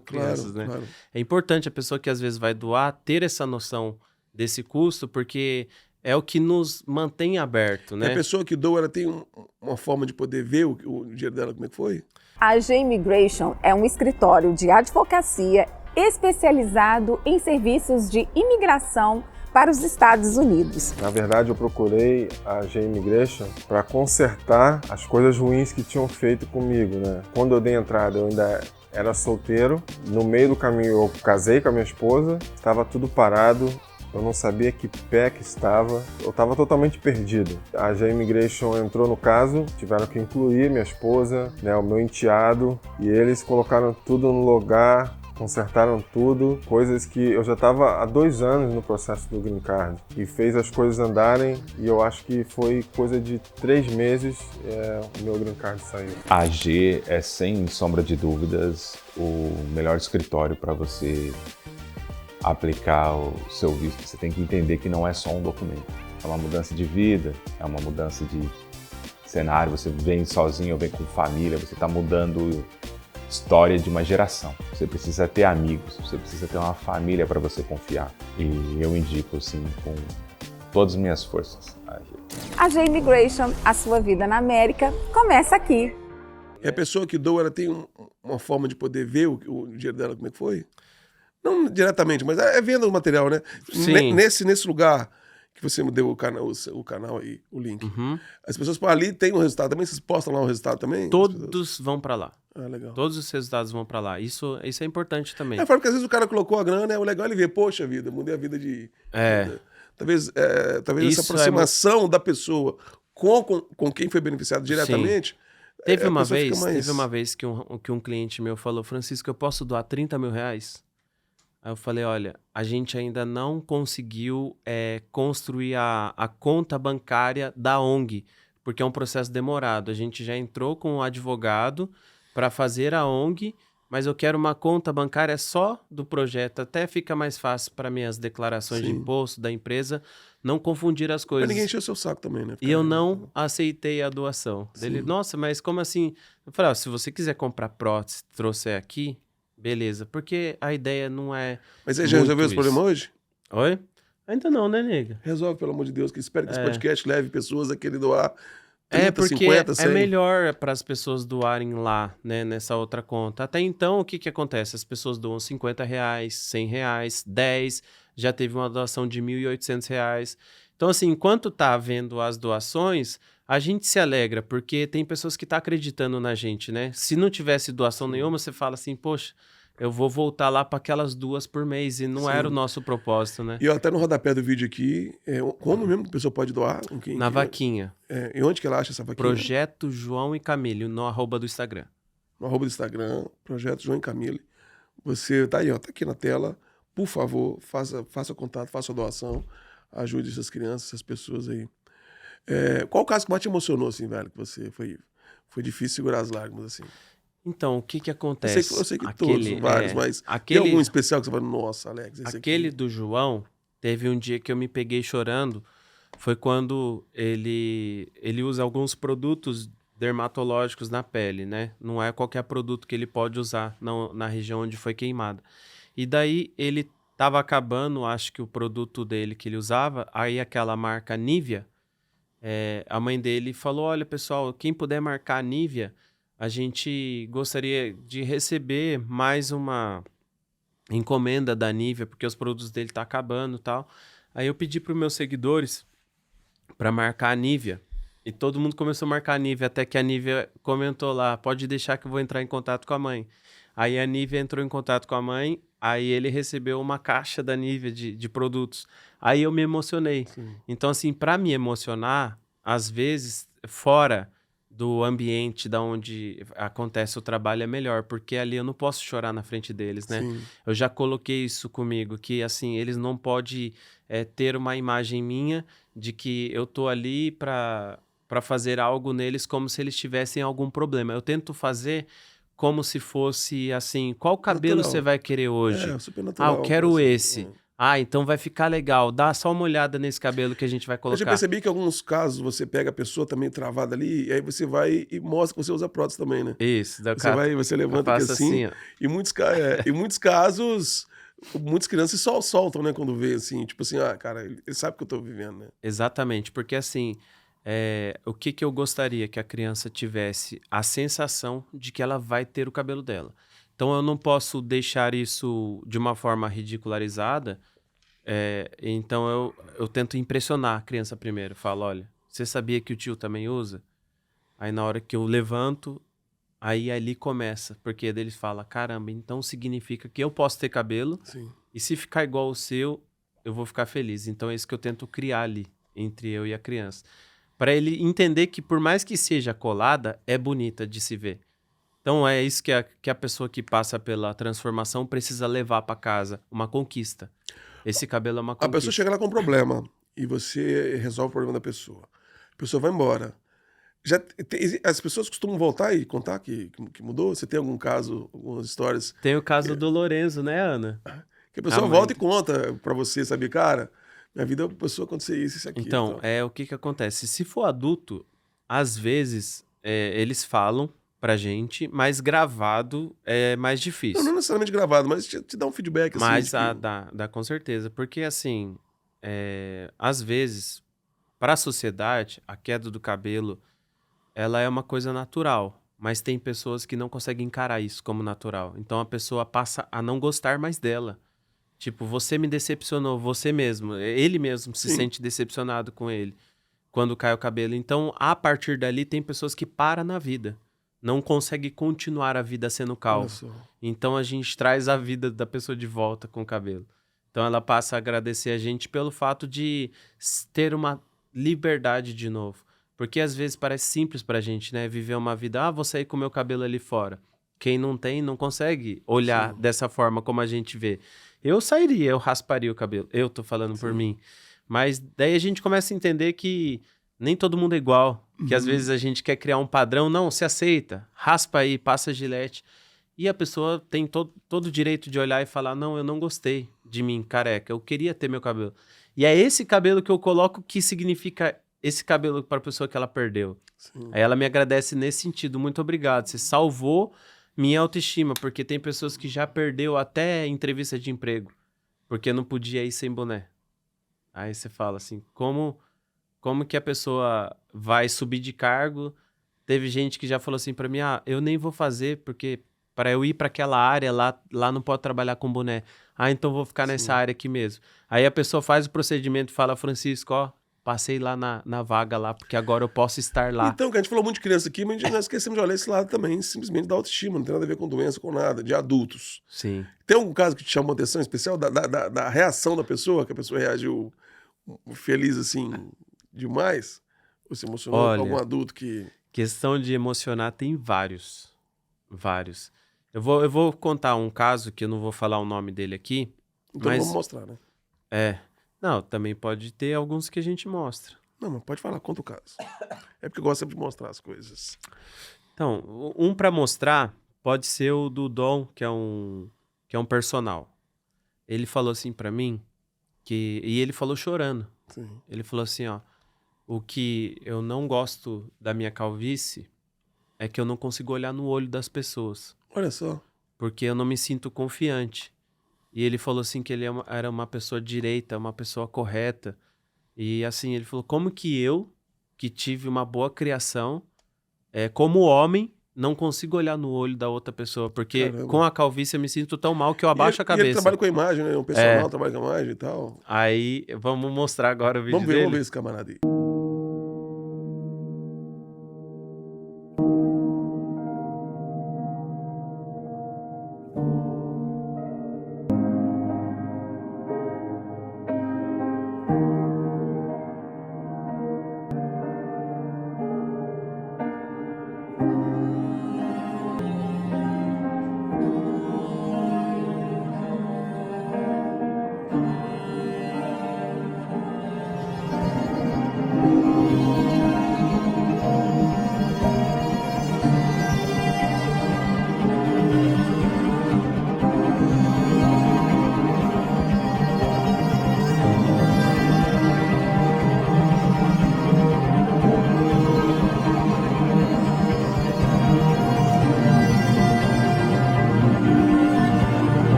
crianças, né? Claro. É importante a pessoa que às vezes vai doar ter essa noção desse custo, porque é o que nos mantém aberto, né? E a pessoa que doa, ela tem uma forma de poder ver o dinheiro dela, como é que foi? A G-Immigration é um escritório de advocacia especializado em serviços de imigração para os Estados Unidos. Na verdade, eu procurei a G-Immigration para consertar as coisas ruins que tinham feito comigo, né? Quando eu dei entrada, eu ainda era solteiro. No meio do caminho, eu casei com a minha esposa. Estava tudo parado. Eu não sabia que pé que estava. Eu estava totalmente perdido. A G-Immigration entrou no caso. Tiveram que incluir minha esposa, né, o meu enteado. E eles colocaram tudo no lugar consertaram tudo, coisas que eu já estava há 2 anos no processo do Green Card e fez as coisas andarem e eu acho que foi coisa de 3 meses o meu Green Card saiu. A AG é, sem sombra de dúvidas, o melhor escritório para você aplicar o seu visto. Você tem que entender que não é só um documento. É uma mudança de vida, é uma mudança de cenário, você vem sozinho ou vem com família, você está mudando história de uma geração. Você precisa ter amigos, você precisa ter uma família para você confiar. E eu indico, assim, com todas as minhas forças. A AG Immigration, a sua vida na América, começa aqui. E a pessoa que doa, ela tem uma forma de poder ver o dinheiro dela, como é que foi? Não diretamente, mas é venda do material, né? Sim. Nesse lugar que você me deu o canal aí, o link. As pessoas por ali tem um resultado também? Vocês postam lá o resultado também? Todos vão pra lá. Ah, legal. Todos os resultados vão pra lá. Isso é importante também. É, porque às vezes o cara colocou a grana, o legal é ele ver, poxa vida, mudei a vida de... Talvez essa aproximação da pessoa com quem foi beneficiado diretamente... Teve uma vez que um cliente meu falou, Francisco, eu posso doar 30 mil reais? Aí eu falei, olha, a gente ainda não conseguiu construir a conta bancária da ONG, porque é um processo demorado. A gente já entrou com o advogado para fazer a ONG, mas eu quero uma conta bancária só do projeto. Até fica mais fácil para minhas declarações de imposto da empresa não confundir as coisas. Pra ninguém encher o seu saco também, né? E eu não aceitei a doação. Ele, nossa, mas como assim? Eu falei, se você quiser comprar prótese, trouxer aqui... Beleza, porque a ideia não é... Mas você já resolveu esse problema hoje? Oi? Ainda não, né, nega? Resolve, pelo amor de Deus, que espero que esse podcast leve pessoas a querer doar 30, porque 50, 100. é melhor para as pessoas doarem lá, né, nessa outra conta. Até então, o que acontece? As pessoas doam 50 reais, 100 reais, 10, já teve uma doação de 1.800 reais. Então, assim, enquanto tá havendo as doações, a gente se alegra, porque tem pessoas que estão acreditando na gente, né? Se não tivesse doação nenhuma, você fala assim, poxa, eu vou voltar lá para aquelas 2 por mês, e não era o nosso propósito, né? E até no rodapé do vídeo aqui, como mesmo que a pessoa pode doar? Na vaquinha. E onde que ela acha essa vaquinha? Projeto João e Camille, no @ do Instagram. No @ do Instagram, Projeto João e Camille. Você tá aí, ó, tá aqui na tela. Por favor, faça contato, faça a doação. Ajude essas crianças, essas pessoas aí. Qual o caso que mais te emocionou, assim, velho? Que você foi difícil segurar as lágrimas, assim? Então, o que acontece? Eu sei que todos, vários, mas tem algum especial que você fala, nossa, Alex, esse aquele aqui... do João, teve um dia que eu me peguei chorando, foi quando ele usa alguns produtos dermatológicos na pele, né? Não é qualquer produto que ele pode usar na região onde foi queimada. E daí ele tava acabando, acho que o produto dele que ele usava, aí aquela marca Nivea, a mãe dele falou, olha pessoal, quem puder marcar a Nivea, a gente gostaria de receber mais uma encomenda da Nivea, porque os produtos dele tá acabando e tal. Aí eu pedi para os meus seguidores para marcar a Nivea. E todo mundo começou a marcar a Nivea, até que a Nivea comentou lá, pode deixar que eu vou entrar em contato com a mãe. Aí a Nivea entrou em contato com a mãe, aí ele recebeu uma caixa da Nivea de produtos. Aí eu me emocionei. Sim. Então, assim, para me emocionar, às vezes, fora do ambiente da onde acontece o trabalho é melhor, porque ali eu não posso chorar na frente deles, né? Sim. Eu já coloquei isso comigo, que assim, eles não podem ter uma imagem minha de que eu tô ali para fazer algo neles como se eles tivessem algum problema. Eu tento fazer como se fosse assim, qual cabelo natural. Você vai querer hoje? Super natural. Eu quero esse. Então vai ficar legal. Dá só uma olhada nesse cabelo que a gente vai colocar. Eu já percebi que em alguns casos você pega a pessoa também travada ali, e aí você vai e mostra que você usa prótese também, né? Isso. Você levanta aqui assim. E em muitos casos, muitas crianças só soltam, né? Quando vê assim, tipo assim, cara, ele sabe que eu tô vivendo, né? Exatamente, porque assim, o que eu gostaria que a criança tivesse a sensação de que ela vai ter o cabelo dela. Então eu não posso deixar isso de uma forma ridicularizada. Então eu tento impressionar a criança primeiro. Falo, olha, você sabia que o tio também usa? Aí na hora que eu levanto, aí ali começa. Porque daí ele fala, caramba, então significa que eu posso ter cabelo. Sim. E se ficar igual o seu, eu vou ficar feliz. Então é isso que eu tento criar ali, entre eu e a criança. Para ele entender que por mais que seja colada, é bonita de se ver. Então é isso que a pessoa que passa pela transformação precisa levar pra casa, uma conquista. Esse cabelo é uma A conquista. pessoa chega lá com um problema e você resolve o problema da pessoa. A pessoa vai embora. As pessoas costumam voltar e contar que mudou? Você tem algum caso, algumas histórias? Tem o caso do Lorenzo, né, Ana? Que a pessoa volta e conta pra você, sabe? Cara, minha vida começou a acontecer isso aqui. Então, o que acontece? Se for adulto, às vezes eles falam pra gente, mas gravado é mais difícil. Não necessariamente gravado, mas te dá um feedback. Assim, Mas dá com certeza. Porque, assim, às vezes, para a sociedade, a queda do cabelo, ela é uma coisa natural. Mas tem pessoas que não conseguem encarar isso como natural. Então, a pessoa passa a não gostar mais dela. Tipo, você me decepcionou, você mesmo. Ele mesmo se sente decepcionado com ele quando cai o cabelo. Então, a partir dali, tem pessoas que param na vida. Não consegue continuar a vida sendo calvo. Então a gente traz a vida da pessoa de volta com o cabelo. Então ela passa a agradecer a gente pelo fato de ter uma liberdade de novo. Porque às vezes parece simples pra gente, né? Viver uma vida, vou sair com o meu cabelo ali fora. Quem não tem, não consegue olhar dessa forma como a gente vê. Eu sairia, eu rasparia o cabelo. Eu tô falando por mim. Mas daí a gente começa a entender que nem todo mundo é igual. Que às vezes a gente quer criar um padrão. Não, se aceita. Raspa aí, passa gilete. E a pessoa tem todo o direito de olhar e falar, não, eu não gostei de mim, careca. Eu queria ter meu cabelo. E é esse cabelo que eu coloco que significa esse cabelo para a pessoa que ela perdeu. Aí ela me agradece nesse sentido. Muito obrigado. Você salvou minha autoestima. Porque tem pessoas que já perdeu até entrevista de emprego. Porque não podia ir sem boné. Aí você fala assim, como que a pessoa vai subir de cargo? Teve gente que já falou assim pra mim, eu nem vou fazer, porque para eu ir para aquela área, lá não pode trabalhar com boné. Então vou ficar nessa área aqui mesmo. Aí a pessoa faz o procedimento e fala, Francisco, passei lá na vaga lá, porque agora eu posso estar lá. Então, que a gente falou muito de criança aqui, mas nós esquecemos de olhar esse lado também, simplesmente da autoestima, não tem nada a ver com doença, com nada, de adultos. Sim. Tem algum caso que te chamou atenção especial da reação da pessoa, que a pessoa reagiu feliz assim... demais? Ou se emocionou com algum adulto que... Questão de emocionar tem vários. Vários. Eu vou contar um caso que eu não vou falar o nome dele aqui. Então mas... vamos mostrar, né? Não, também pode ter alguns que a gente mostra. Não, mas pode falar, conta o caso. É porque eu gosto sempre de mostrar as coisas. Então, um pra mostrar pode ser o do Dom, que é um personal. Ele falou assim pra mim, e ele falou chorando. Sim. Ele falou assim, o que eu não gosto da minha calvície é que eu não consigo olhar no olho das pessoas. Olha só. Porque eu não me sinto confiante. E ele falou assim que ele era uma pessoa direita, uma pessoa correta. E assim, ele falou, como que eu, que tive uma boa criação, como homem, não consigo olhar no olho da outra pessoa? Porque com a calvície eu me sinto tão mal que eu abaixo a cabeça. E ele trabalha com a imagem, né? Um personal trabalha com a imagem e tal. Aí, vamos mostrar agora o vídeo dele. Vamos ver esse camarada aí.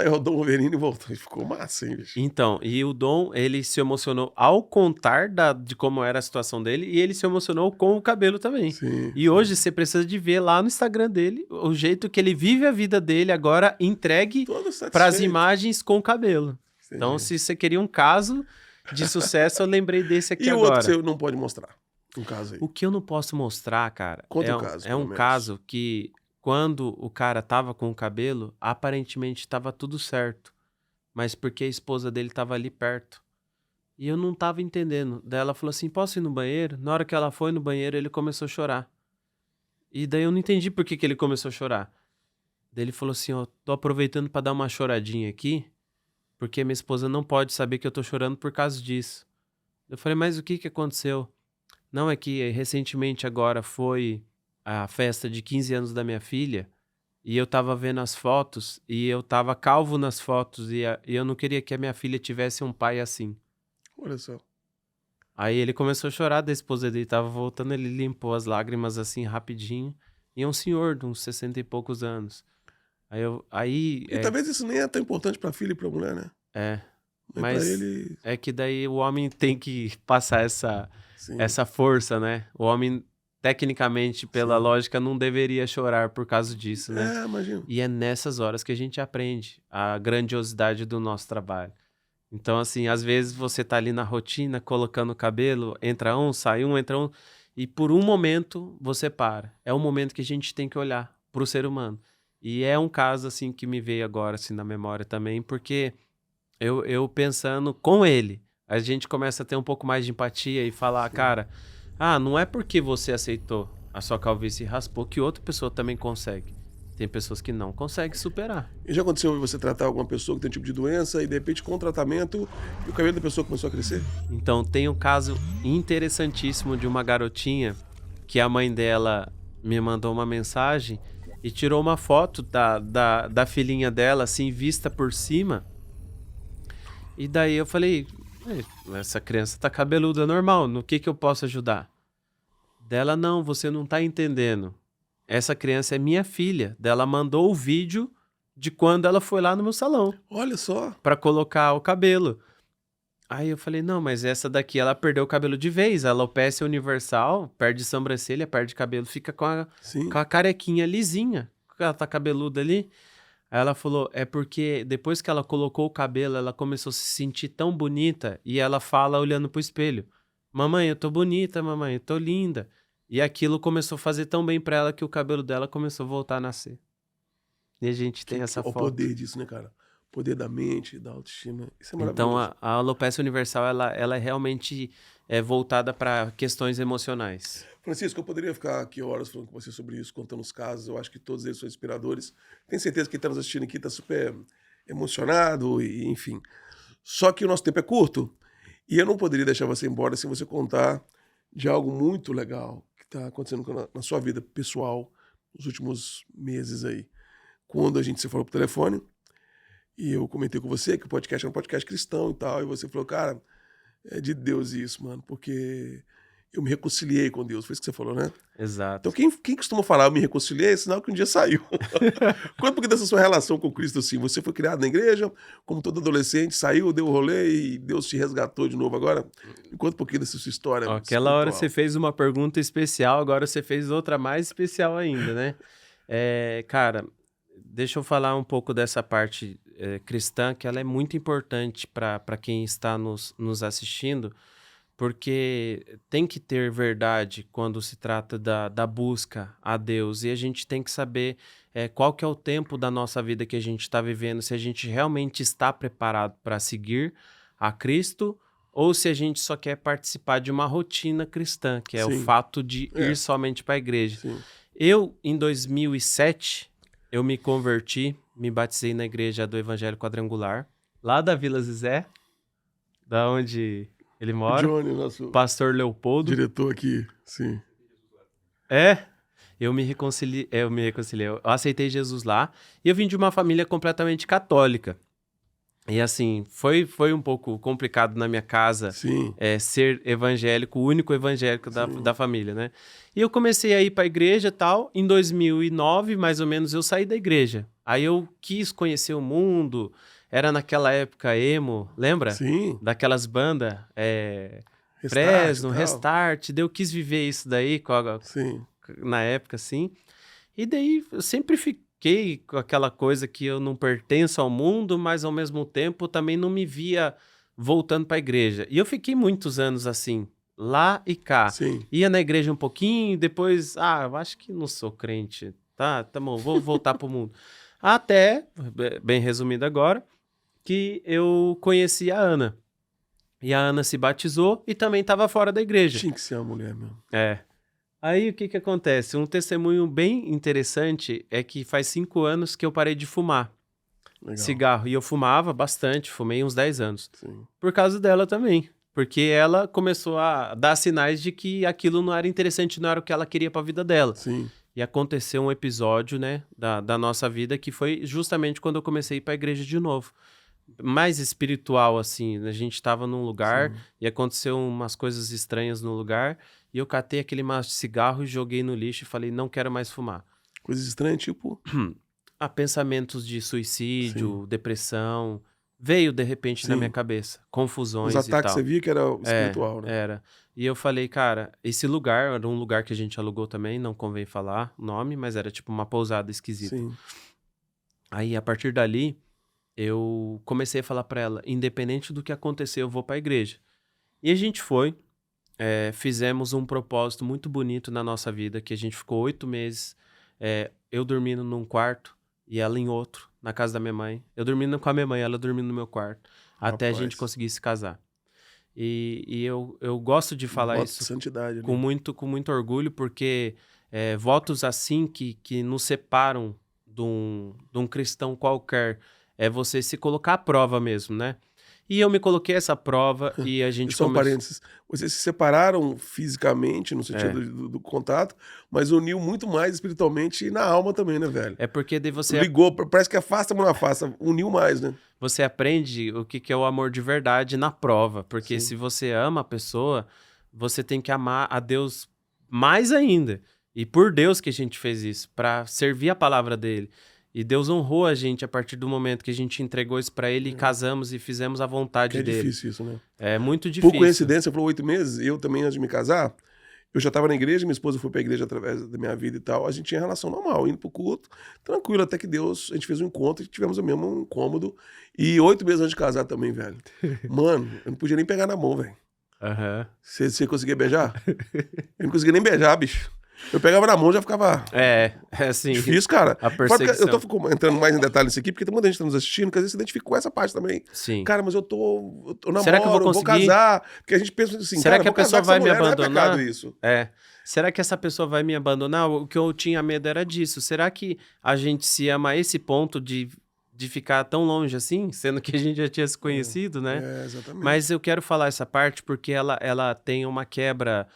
O Dom Wolverine voltou e ficou massa, hein, bicho? Então, e o Dom, ele se emocionou ao contar de como era a situação dele, e ele se emocionou com o cabelo também. Sim, e hoje você precisa de ver lá no Instagram dele o jeito que ele vive a vida dele agora entregue para as imagens com o cabelo. Sim. Então, se você queria um caso de sucesso, eu lembrei desse aqui agora. E o outro que você não pode mostrar? Um caso aí. O que eu não posso mostrar, cara, Conta o caso, é um caso que quando o cara tava com o cabelo, aparentemente tava tudo certo. Mas porque a esposa dele tava ali perto. E eu não tava entendendo. Daí ela falou assim, posso ir no banheiro? Na hora que ela foi no banheiro, ele começou a chorar. E daí eu não entendi por que ele começou a chorar. Daí ele falou assim, ó, tô aproveitando pra dar uma choradinha aqui, porque minha esposa não pode saber que eu tô chorando por causa disso. Eu falei, mas o que aconteceu? Não, é que recentemente agora foi a festa de 15 anos da minha filha, e eu tava vendo as fotos, e eu tava calvo nas fotos, e eu não queria que a minha filha tivesse um pai assim. Olha só. Aí ele começou a chorar, da esposa dele tava voltando, ele limpou as lágrimas assim rapidinho, e é um senhor de uns 60 e poucos anos. E talvez isso nem é tão importante pra filha e pra mulher, né? Mas pra ele... é que daí o homem tem que passar essa força, né? O homem, tecnicamente, pela lógica, não deveria chorar por causa disso, né? Imagino. E é nessas horas que a gente aprende a grandiosidade do nosso trabalho. Então, assim, às vezes você tá ali na rotina, colocando o cabelo, entra um, sai um, entra um, e por um momento você para. É um momento que a gente tem que olhar pro ser humano. E é um caso, assim, que me veio agora, assim, na memória também, porque eu pensando com ele, a gente começa a ter um pouco mais de empatia e falar, cara, não é porque você aceitou a sua calvície e raspou que outra pessoa também consegue. Tem pessoas que não conseguem superar. E já aconteceu você tratar alguma pessoa que tem um tipo de doença e, de repente, com o tratamento, e o cabelo da pessoa começou a crescer? Então, tem um caso interessantíssimo de uma garotinha que a mãe dela me mandou uma mensagem e tirou uma foto da filhinha dela, assim, vista por cima. E daí eu falei, essa criança tá cabeluda, normal, no que eu posso ajudar? Dela, não, você não tá entendendo. Essa criança é minha filha. Dela mandou o vídeo de quando ela foi lá no meu salão. Olha só. Pra colocar o cabelo. Aí eu falei, não, mas essa daqui, ela perdeu o cabelo de vez. A alopecia universal, perde sobrancelha, perde cabelo, fica com a carequinha lisinha. Ela tá cabeluda ali. Aí ela falou, é porque depois que ela colocou o cabelo, ela começou a se sentir tão bonita. E ela fala olhando pro espelho, mamãe, eu tô bonita, mamãe, eu tô linda. E aquilo começou a fazer tão bem pra ela que o cabelo dela começou a voltar a nascer. E a gente tem essa foto. O poder disso, né, cara? O poder da mente, da autoestima. Isso é maravilhoso. Então, a alopecia universal, ela é realmente voltada para questões emocionais. Francisco, eu poderia ficar aqui horas falando com você sobre isso, contando os casos. Eu acho que todos eles são inspiradores. Tenho certeza que quem está nos assistindo aqui está super emocionado, e enfim. Só que o nosso tempo é curto. E eu não poderia deixar você embora sem você contar de algo muito legal que está acontecendo na sua vida pessoal nos últimos meses aí. Quando a gente se falou por telefone, e eu comentei com você que o podcast é um podcast cristão e tal, e você falou, cara, é de Deus isso, mano, porque eu me reconciliei com Deus. Foi isso que você falou, né? Exato. Então, quem costuma falar eu me reconciliei, é sinal que um dia saiu. Conta um pouquinho dessa sua relação com Cristo, assim. Você foi criado na igreja, como todo adolescente, saiu, deu o rolê e Deus te resgatou de novo agora. Me conta um pouquinho dessa sua história. Aquela hora você fez uma pergunta especial, agora você fez outra mais especial ainda, né? Cara, deixa eu falar um pouco dessa parte cristã, que ela é muito importante para quem está nos assistindo, porque tem que ter verdade quando se trata da busca a Deus, e a gente tem que saber qual que é o tempo da nossa vida que a gente está vivendo, se a gente realmente está preparado para seguir a Cristo, ou se a gente só quer participar de uma rotina cristã, que é o fato de ir somente para a igreja. Sim. Eu, em 2007, eu me converti, me batizei na igreja do Evangelho Quadrangular, lá da Vila Zizé, da onde ele mora. Johnny, nosso pastor Leopoldo. Diretor aqui, sim. Eu me reconciliei, eu aceitei Jesus lá, e eu vim de uma família completamente católica. E assim, foi um pouco complicado na minha casa ser evangélico, o único evangélico da família, né? E eu comecei a ir para a igreja e tal. Em 2009, mais ou menos, eu saí da igreja. Aí eu quis conhecer o mundo. Era naquela época emo, lembra? Sim. Daquelas bandas, Fresno, Restart. Daí eu quis viver isso daí na época, assim. E daí eu sempre fiquei com aquela coisa que eu não pertenço ao mundo, mas ao mesmo tempo também não me via voltando para a igreja. E eu fiquei muitos anos assim, lá e cá. Sim. Ia na igreja um pouquinho, depois, eu acho que não sou crente Tá bom, vou voltar pro mundo. Até, bem resumido agora, que eu conheci a Ana. E a Ana se batizou e também estava fora da igreja. Tinha que ser uma mulher mesmo. É. Aí o que acontece? Um testemunho bem interessante é que faz 5 anos que eu parei de fumar cigarro. E eu fumava bastante, fumei uns 10 anos. Sim. Por causa dela também. Porque ela começou a dar sinais de que aquilo não era interessante, não era o que ela queria pra vida dela. Sim. E aconteceu um episódio, né, da nossa vida que foi justamente quando eu comecei a ir pra igreja de novo. Mais espiritual, assim. A gente tava num lugar e aconteceu umas coisas estranhas no lugar e eu catei aquele maço de cigarro e joguei no lixo e falei, não quero mais fumar. Coisas estranhas, tipo? Pensamentos de suicídio, depressão. Veio, de repente, na minha cabeça. Confusões e tal. Os ataques você via que era espiritual, né? Era. E eu falei, cara, esse lugar era um lugar que a gente alugou também, não convém falar o nome, mas era tipo uma pousada esquisita. Sim. Aí, a partir dali, eu comecei a falar pra ela, independente do que acontecer, eu vou pra igreja. E a gente foi, fizemos um propósito muito bonito na nossa vida, que a gente ficou 8 meses, eu dormindo num quarto e ela em outro, na casa da minha mãe. Eu dormindo com a minha mãe, ela dormindo no meu quarto, até a gente conseguir se casar. E eu gosto de falar voto isso de santidade, com muito orgulho, porque votos assim que nos separam de um cristão qualquer, é você se colocar à prova mesmo, né? E eu me coloquei essa prova e a gente Só um parênteses. Vocês se separaram fisicamente, no sentido do contato, mas uniu muito mais espiritualmente e na alma também, né, velho? É porque daí você... Ligou, parece que afasta, mas não afasta. Uniu mais, né? Você aprende o que é o amor de verdade na prova. Porque se você ama a pessoa, você tem que amar a Deus mais ainda. E por Deus que a gente fez isso, para servir a palavra dele. E Deus honrou a gente a partir do momento que a gente entregou isso pra ele e casamos e fizemos a vontade dele. É difícil isso, né? É muito difícil. Por coincidência, você falou 8 meses, eu também, antes de me casar, eu já estava na igreja, minha esposa foi pra igreja através da minha vida e tal, a gente tinha relação normal, indo pro culto, tranquilo, até que Deus, a gente fez um encontro e tivemos o mesmo incômodo. E 8 meses antes de casar também, velho. Mano, eu não podia nem pegar na mão, velho. Você conseguia beijar? Eu não conseguia nem beijar, bicho. Eu pegava na mão e já ficava... assim... Difícil, cara. A perseguição. Eu tô entrando mais em detalhes nisso aqui, porque tem muita gente que tá nos assistindo que às vezes se identifica com essa parte também. Sim. Cara, mas eu namoro, Será que eu vou conseguir? casar. Porque a gente pensa assim, será que a pessoa vai me abandonar? Não é pecado isso. Será que essa pessoa vai me abandonar? O que eu tinha medo era disso. Será que a gente se ama a esse ponto de ficar tão longe assim, sendo que a gente já tinha se conhecido, né? Exatamente. Mas eu quero falar essa parte porque ela tem uma quebra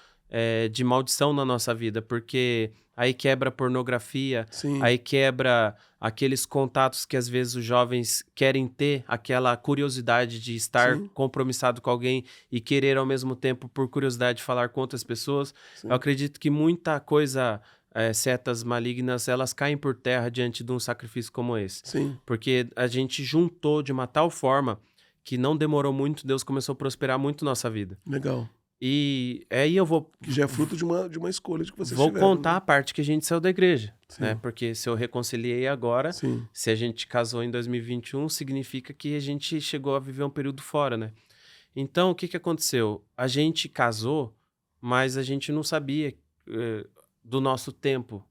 de maldição na nossa vida, porque aí quebra a pornografia, aí quebra aqueles contatos que às vezes os jovens querem ter, aquela curiosidade de estar compromissado com alguém e querer ao mesmo tempo, por curiosidade, falar com outras pessoas. Eu acredito que muita coisa... setas malignas, elas caem por terra diante de um sacrifício como esse. Porque a gente juntou de uma tal forma que não demorou muito, Deus começou a prosperar muito nossa vida. Legal. E aí eu vou... Que já é fruto de uma escolha de que vocês Vou tiveram, contar né? a parte que a gente saiu da igreja, né? Porque se eu reconciliei agora, se a gente casou em 2021, significa que a gente chegou a viver um período fora, né? Então, o que aconteceu? A gente casou, mas a gente não sabia... do nosso tempo,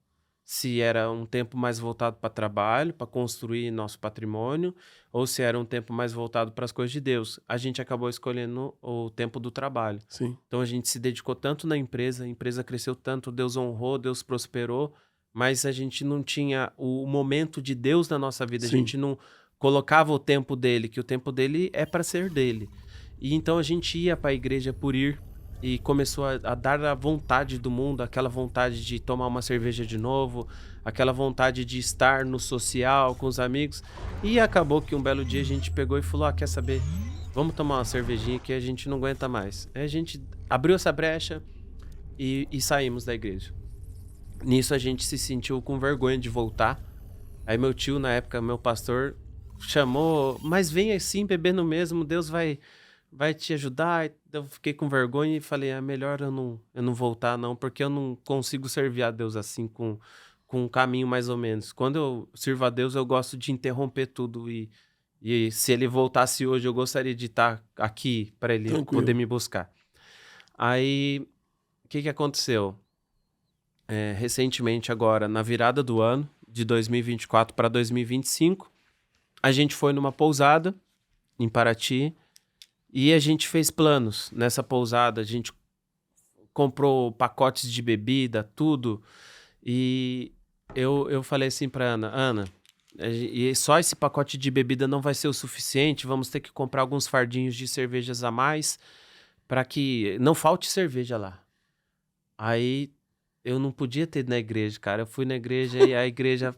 se era um tempo mais voltado para trabalho, para construir nosso patrimônio, ou se era um tempo mais voltado para as coisas de Deus. A gente acabou escolhendo o tempo do trabalho. Então a gente se dedicou tanto na empresa, a empresa cresceu tanto, Deus honrou, Deus prosperou, mas a gente não tinha o momento de Deus na nossa vida, a gente não colocava o tempo dele, que o tempo dele é para ser dele. E então a gente ia para a igreja por ir, e começou a dar a vontade do mundo, aquela vontade de tomar uma cerveja de novo, aquela vontade de estar no social com os amigos. E acabou que um belo dia a gente pegou e falou, quer saber? Vamos tomar uma cervejinha que a gente não aguenta mais. Aí a gente abriu essa brecha e saímos da igreja. Nisso a gente se sentiu com vergonha de voltar. Aí meu tio, na época, meu pastor, chamou, mas vem assim, bebendo mesmo, Deus vai te ajudar. Eu fiquei com vergonha e falei, melhor eu não voltar não, porque eu não consigo servir a Deus assim, com um caminho mais ou menos. Quando eu sirvo a Deus, eu gosto de interromper tudo e se ele voltasse hoje, eu gostaria de estar aqui para ele poder me buscar. Aí, o que aconteceu? recentemente agora, na virada do ano, de 2024 para 2025, a gente foi numa pousada em Paraty e a gente fez planos nessa pousada. A gente comprou pacotes de bebida, tudo. E eu falei assim pra Ana, e só esse pacote de bebida não vai ser o suficiente, vamos ter que comprar alguns fardinhos de cervejas a mais para que não falte cerveja lá. Aí eu não podia ter ido na igreja, cara. Eu fui na igreja e a igreja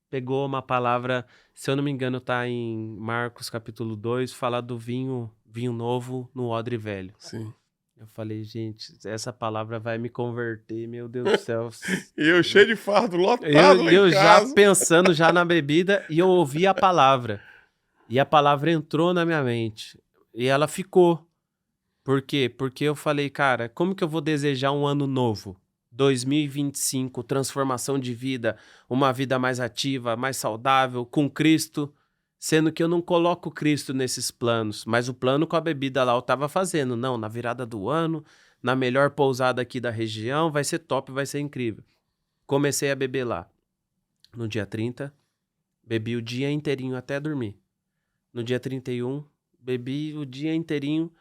pegou uma palavra, se eu não me engano, tá em Marcos capítulo 2, fala do vinho novo no odre velho. Sim. Eu falei, gente, essa palavra vai me converter, meu Deus do céu. E eu cheio de fardo, lotado lá em Eu casa. já pensando já na bebida e eu ouvi a palavra. E a palavra entrou na minha mente. E ela ficou. Por quê? Porque eu falei, cara, como que eu vou desejar um ano novo? 2025, transformação de vida, uma vida mais ativa, mais saudável, com Cristo, sendo que eu não coloco Cristo nesses planos, mas o plano com a bebida lá eu tava fazendo. Não, na virada do ano, na melhor pousada aqui da região, vai ser top, vai ser incrível. Comecei a beber lá. No dia 30, bebi o dia inteirinho até dormir. No dia 31, bebi o dia inteirinho.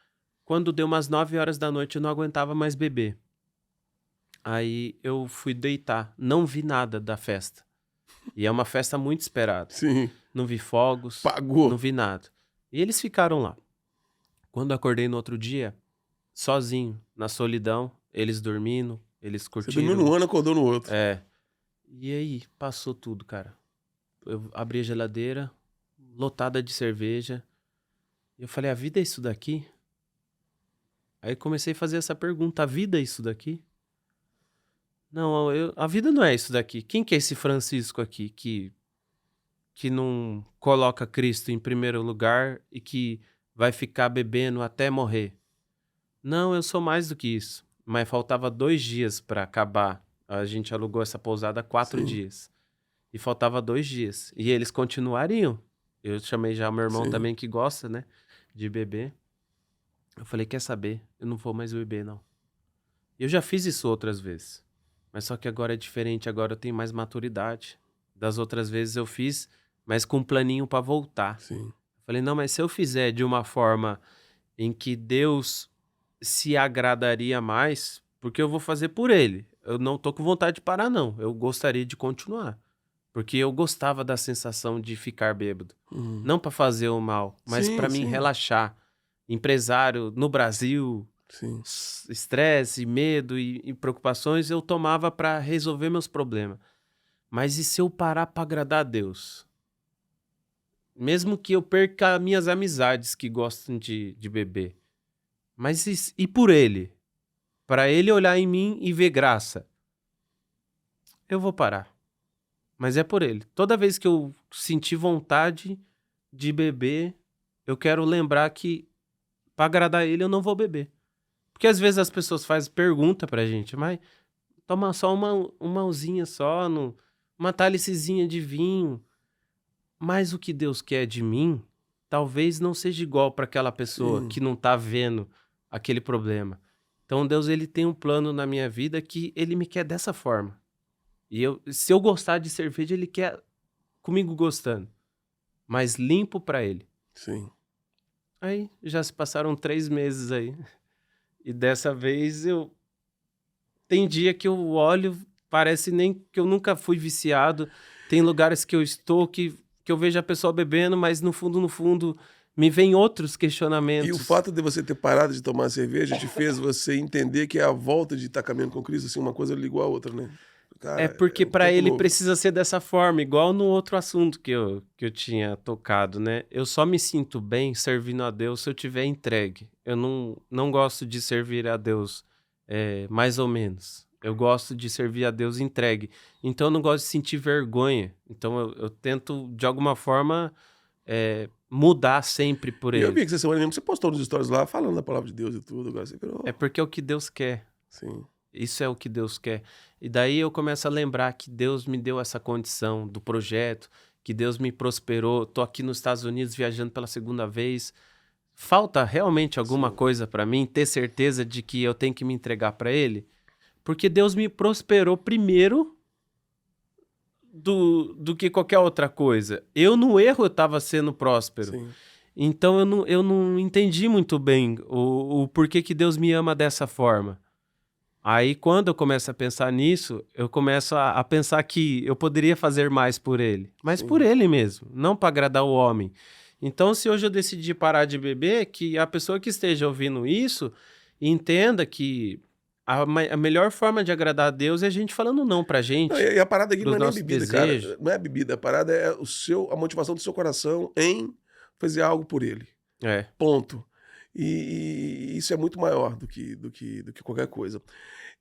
Quando deu umas 9 horas da noite, eu não aguentava mais beber. Aí eu fui deitar. Não vi nada da festa. E é uma festa muito esperada. Sim. Não vi fogos. Pagou. Não vi nada. E eles ficaram lá. Quando acordei no outro dia, sozinho, na solidão, eles dormindo, eles curtindo. Você dormiu num ano, acordou no outro. É. E aí, passou tudo, cara. Eu abri a geladeira, lotada de cerveja. E eu falei, a vida é isso daqui? Aí comecei a fazer essa pergunta, a vida é isso daqui? Não, a vida não é isso daqui. Quem que é esse Francisco aqui que não coloca Cristo em primeiro lugar e que vai ficar bebendo até morrer? Não, eu sou mais do que isso. Mas faltava 2 dias para acabar. A gente alugou essa pousada 4 dias. E faltava 2 dias. E eles continuariam. Eu chamei já o meu irmão também que gosta, né, de beber. Eu falei, quer saber? Eu não vou mais beber, não. Eu já fiz isso outras vezes. Mas só que agora é diferente, agora eu tenho mais maturidade. Das outras vezes eu fiz, mas com um planinho para voltar. Sim. Eu falei, não, mas se eu fizer de uma forma em que Deus se agradaria mais, porque eu vou fazer por ele. Eu não tô com vontade de parar, não. Eu gostaria de continuar. Porque eu gostava da sensação de ficar bêbado. Não para fazer o mal, mas para mim relaxar. Empresário no Brasil, estresse, medo e preocupações, eu tomava para resolver meus problemas. Mas e se eu parar para agradar a Deus? Mesmo que eu perca minhas amizades que gostam de beber. Mas e por ele? Para ele olhar em mim e ver graça. Eu vou parar. Mas é por ele. Toda vez que eu sentir vontade de beber, eu quero lembrar que para agradar ele eu não vou beber. Porque às vezes as pessoas fazem pergunta pra gente, mas toma só uma usinha só, uma cálicezinha de vinho. Mas o que Deus quer de mim, talvez não seja igual para aquela pessoa que não tá vendo aquele problema. Então Deus, ele tem um plano na minha vida que ele me quer dessa forma. E se eu gostar de cerveja, ele quer comigo gostando. Mas limpo pra ele. Sim. Aí já se passaram 3 meses aí. E dessa vez tem dia que eu olho, parece nem que eu nunca fui viciado. Tem lugares que eu estou que eu vejo a pessoa bebendo, mas no fundo, me vem outros questionamentos. E o fato de você ter parado de tomar cerveja te fez você entender que é a volta de estar caminhando com Cristo, assim, uma coisa ligou a outra, né? Cara, é porque para ele novo. Precisa ser dessa forma, igual no outro assunto que eu tinha tocado, né? Eu só me sinto bem servindo a Deus se eu tiver entregue. Eu não gosto de servir a Deus mais ou menos. Eu gosto de servir a Deus entregue. Então eu não gosto de sentir vergonha. Então eu tento, de alguma forma, mudar sempre por ele. Eu vi que essa semana mesmo você postou nos stories lá falando da palavra de Deus e tudo. Agora você virou... É porque é o que Deus quer. Sim. Isso é o que Deus quer. E daí eu começo a lembrar que Deus me deu essa condição do projeto, que Deus me prosperou. Tô aqui nos Estados Unidos viajando pela 2ª vez. Falta realmente alguma coisa para mim ter certeza de que eu tenho que me entregar para ele? Porque Deus me prosperou primeiro do que qualquer outra coisa. Eu, no erro, eu estava sendo próspero. Sim. Então, eu não entendi muito bem o porquê que Deus me ama dessa forma. Aí, quando eu começo a pensar nisso, eu começo a pensar que eu poderia fazer mais por Ele. Mas por Ele mesmo, não para agradar o homem. Então, se hoje eu decidi parar de beber, que a pessoa que esteja ouvindo isso entenda que a melhor forma de agradar a Deus é a gente falando não pra gente. Não, e a parada aqui não é nem bebida, desejos. cara. Não é bebida, a parada é a motivação do seu coração em fazer algo por Ele. Ponto. E isso é muito maior do que qualquer coisa.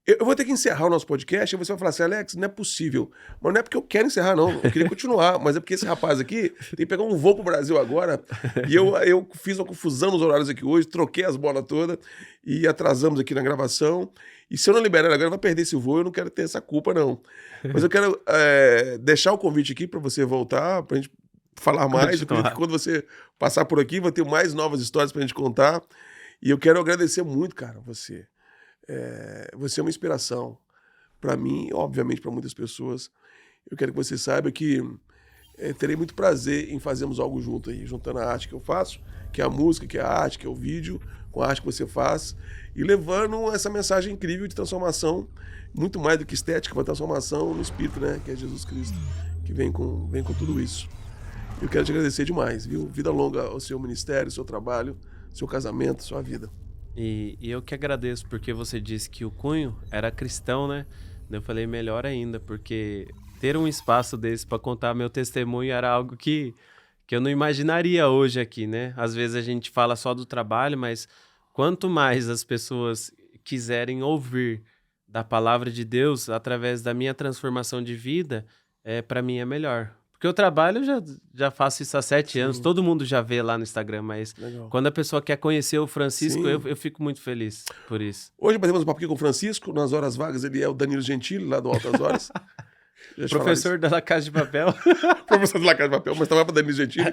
Eu vou ter que encerrar o nosso podcast e você vai falar assim, Alex, não é possível. Mas não é porque eu quero encerrar, não. Eu queria continuar, mas é porque esse rapaz aqui tem que pegar um voo pro Brasil agora. E eu fiz uma confusão nos horários aqui hoje, troquei as bolas todas e atrasamos aqui na gravação. E se eu não liberar ele agora, vai perder esse voo. Eu não quero ter essa culpa, não. Mas eu quero deixar o convite aqui para você voltar, pra gente falar mais. Quando você passar por aqui, vai ter mais novas histórias pra gente contar. E eu quero agradecer muito, cara, você. Você é uma inspiração para mim, obviamente para muitas pessoas. Eu quero que você saiba que terei muito prazer em fazermos algo junto aí, juntando a arte que eu faço, que é a música, que é a arte, que é o vídeo, com a arte que você faz, e levando essa mensagem incrível de transformação, muito mais do que estética, uma transformação no espírito, né, que é Jesus Cristo, que vem com tudo isso. Eu quero te agradecer demais, viu? Vida longa ao seu ministério, ao seu trabalho, seu casamento, sua vida. E eu que agradeço, porque você disse que o Cunho era cristão, né? Eu falei melhor ainda, porque ter um espaço desse para contar meu testemunho era algo que eu não imaginaria hoje aqui, né? Às vezes a gente fala só do trabalho, mas quanto mais as pessoas quiserem ouvir da palavra de Deus através da minha transformação de vida, para mim é melhor. Porque eu trabalho, já faço isso há 7 anos, todo mundo já vê lá no Instagram, mas quando a pessoa quer conhecer o Francisco, eu fico muito feliz por isso. Hoje batemos um papo aqui com o Francisco, nas horas vagas ele é o Danilo Gentili, lá do Altas Horas. Professor da La Casa de Papel. Professor da La Casa de Papel, mas trabalha para Danilo Gentili.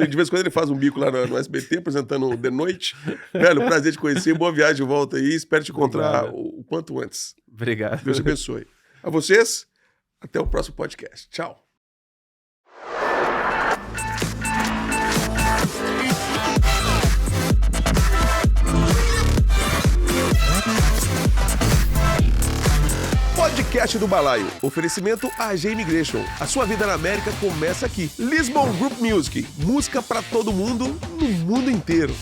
De vez em quando ele faz um bico lá no SBT, apresentando De Noite. Velho, prazer te conhecer, boa viagem de volta aí, espero te encontrar o quanto antes. Obrigado. Deus te abençoe. A vocês, até o próximo podcast. Tchau. Podcast do Balaio. Oferecimento AG Immigration. A sua vida na América começa aqui. Lisbon Group Music. Música pra todo mundo, no mundo inteiro.